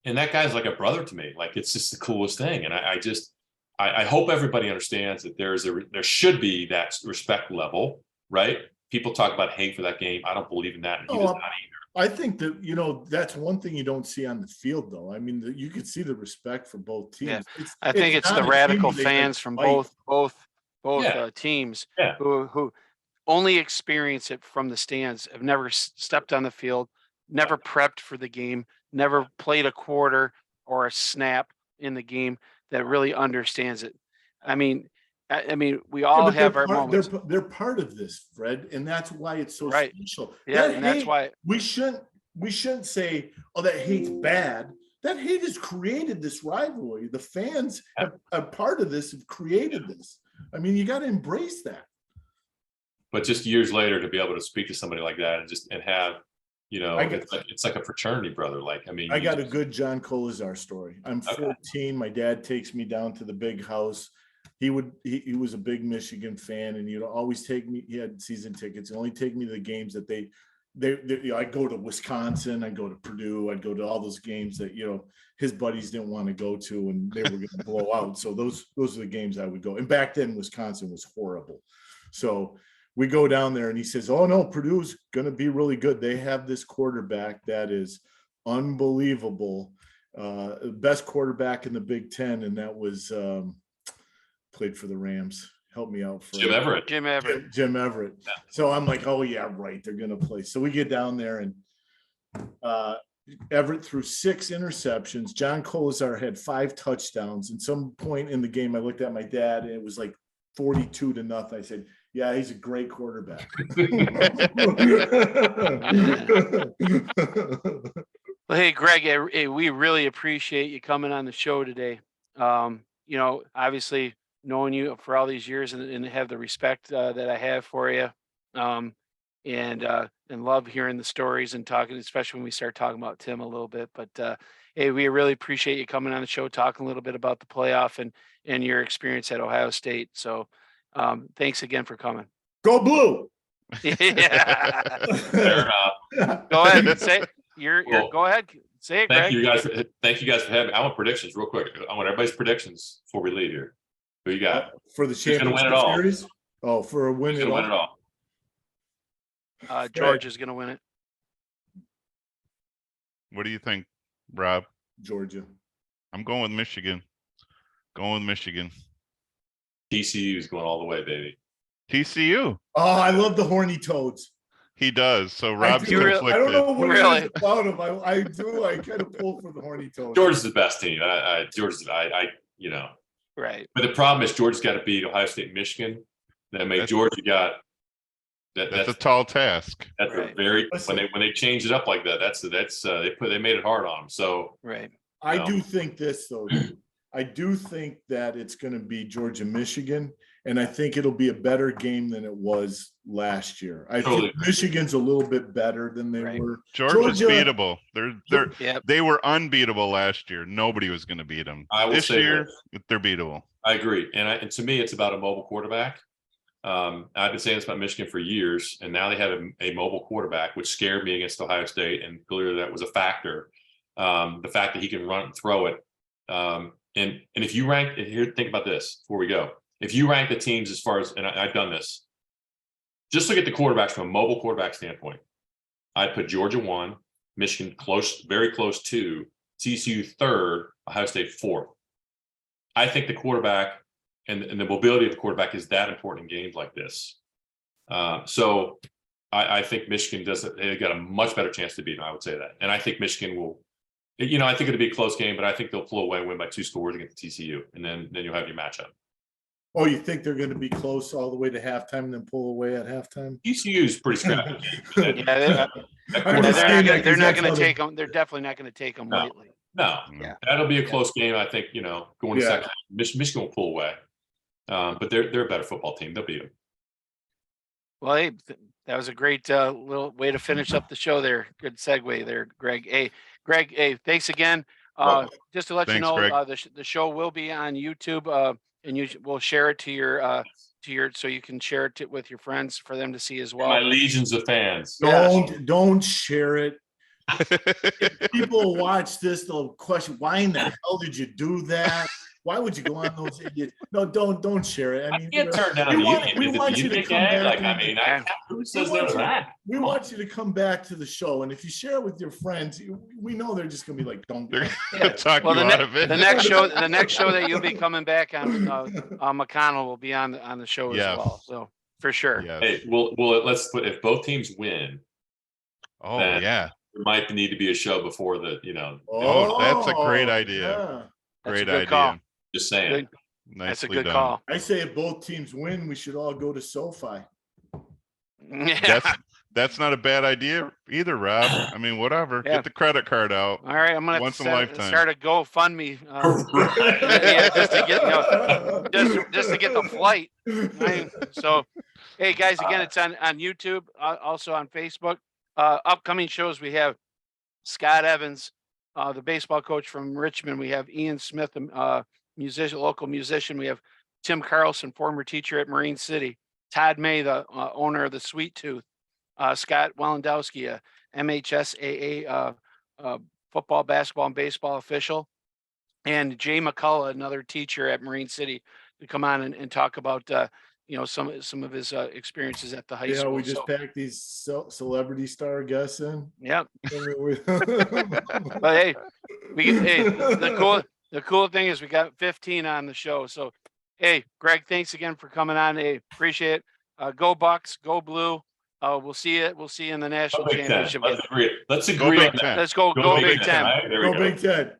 that guy's like a brother to me. Like it's just the coolest thing. And I hope everybody understands that there should be that respect level, right? People talk about hate for that game. I don't believe in that. And he does not either. I think that, you know, that's one thing you don't see on the field, though. I mean, you could see the respect for both Yeah. teams. I think it's not the a team radical where they, like, fans from fight. both Yeah. teams Yeah. who only experience it from the stands, have never stepped on the field, never prepped for the game, never played a quarter or a snap in the game, that really understands it. I mean, we Yeah, all but have our moments, they're part of this, Fred, and that's why it's so right? special. Yeah, That and that's hate, why. we shouldn't say, oh, that hate's bad. That hate has created this rivalry. The fans are part of this, have created this. I mean, you got to embrace that. But just years later to be able to speak to somebody like that and have, you know, it's like a fraternity brother. Like, I mean, I got a good John Colazar story. I'm Okay. 14. My dad takes me down to the big house. He was a big Michigan fan, and always take me. He had season tickets. And only take me to the games that they you know, I'd go to Wisconsin, I'd go to Purdue, I'd go to all those games that, you know, his buddies didn't want to go to, and they were going to blow out. So those are the games I would go. And back then, Wisconsin was horrible. So we go down there, and he says, "Oh no, Purdue's going to be really good. They have this quarterback that is unbelievable, best quarterback in the Big Ten," and that was played for the Rams. Help me out, Jim Everett. Jim Everett. Jim Everett. Yeah. So I'm like, oh yeah, right. They're gonna play. So we get down there, and Everett threw 6 interceptions. John Colazar had 5 touchdowns. And some point in the game, I looked at my dad, and it was like 42-0. I said, "Yeah, he's a great quarterback." Well, hey, Greg, we really appreciate you coming on the show today. You know, obviously knowing you for all these years, and have the respect that I have for you, and love hearing the stories and talking, especially when we start talking about Tim a little bit. But hey, we really appreciate you coming on the show, talking a little bit about the playoff and your experience at Ohio State. So thanks again for coming. Go Blue. Yeah. Fair enough. Go ahead and say Well, go ahead. Say it, Thank Greg. you guys. Thank you guys for having me. I want predictions real quick. I want everybody's predictions before we leave here. Who you got? For the Who's gonna win championship it all? series? Oh, for a win Who's it gonna win it all. all? George is going to win it. What do you think, Rob? Georgia. I'm going with Michigan. TCU is going all the way, baby. TCU. Oh, I love the horny toads. He does. So Rob's I don't conflicted. know what Really? it is about him. I do. I kind of pull for the horny toads. Georgia's the best team. You know. Right. But the problem is Georgia's got to beat Ohio State, and Michigan. That make Georgia got. That's a tall task. That's right. a very Listen, when they change it up like that. They made it hard on them. So Right. I No. do think this though. Dude. I do think that it's going to be Georgia, Michigan, and I think it'll be a better game than it was last year. I Totally. think Michigan's a little bit better than they Right. were. Georgia's Georgia- beatable. Yep. They were unbeatable last year. Nobody was going to beat them. I will This say year, they're beatable. I agree, and to me, it's about a mobile quarterback. I've been saying this about Michigan for years, and now they have a mobile quarterback, which scared me against Ohio State, and clearly that was a factor. The fact that he can run and throw it, and if you rank here, think about this before we go. If you rank the teams as far as, and I've done this, just look at the quarterbacks from a mobile quarterback standpoint. I'd put Georgia 1, Michigan close, very close 2, TCU 3rd, Ohio State 4th. I think the quarterback and the mobility of the quarterback is that important in games like this. So I think Michigan they got a much better chance to beat them. I would say that. And I think Michigan will, you know, I think it'll be a close game, but I think they'll pull away and win by 2 scores against TCU. And then you'll have your matchup. Oh, you think they're going to be close all the way to halftime and then pull away at halftime? TCU is pretty scrappy. Yeah, I'm just saying that 'cause they're not that's going how to they- take them. They're definitely not going to take them No. lightly. No, Yeah. that'll be a close game. I think, you know, going to Yeah. second, Michigan will pull away. But they're a better football team. They'll beat them. Well, hey, that was a great little way to finish up the show there. Good segue there, Greg. Hey, Greg, hey, thanks again. Welcome. Just to let you Thanks, know, Greg. the show will be on YouTube, and we'll share it to your so you can share it with your friends for them to see as well. My legions of fans. Don't share it. People watch this, they'll question, why in the hell did you do that? Why would you go on those idiots? No, don't share it. I I mean, can't turn down we the want- union. we Is it want the you to union come gag? back Like, I and- mean, who says want no to you- that? we Come on. want you to come back to the show, and if you share it with your friends, we know they're just gonna be like, don't. They're Yeah. gonna talk Well, you out of it. the next show that you'll be coming back on, McConnell will be on the show as Yes. well. So for sure. Yes. Hey, well, let's put, if both teams win, Oh then- yeah. there might need to be a show before the, Oh, that's a great idea. Yeah. That's a Great good idea. call. just saying. Good. Nicely That's a good done. call. I say if both teams win, we should all go to SoFi. Yeah. That's not a bad idea either, Rob. I mean, whatever. Yeah. Get the credit card out. All right, I'm gonna have Once to in a lifetime. start a GoFundMe. Yeah, just to get just to get the flight. Right? So, hey guys, again, it's on YouTube, also on Facebook. Upcoming shows, we have Scott Evans, the baseball coach from Richmond. We have Ian Smith, musician, local musician. We have Tim Carlson, former teacher at Marine City. Todd May, the owner of the Sweet Tooth. Scott Walendowski, MHSAA football, basketball, and baseball official. And Jay McCullough, another teacher at Marine City, to come on and talk about some of his experiences at the high Yeah, school. we just So, packed these celebrity star guests in. yep. But But hey, the cool thing is we got 15 on the show. So hey, Greg, thanks again for coming on. Hey, appreciate it. Go Bucks, go Blue. We'll see you. We'll see you in the national Big Ten. championship. Let's agree. Let's Go agree Big on that. Ten. Let's go Big Ten. Right? There we go Big Ten.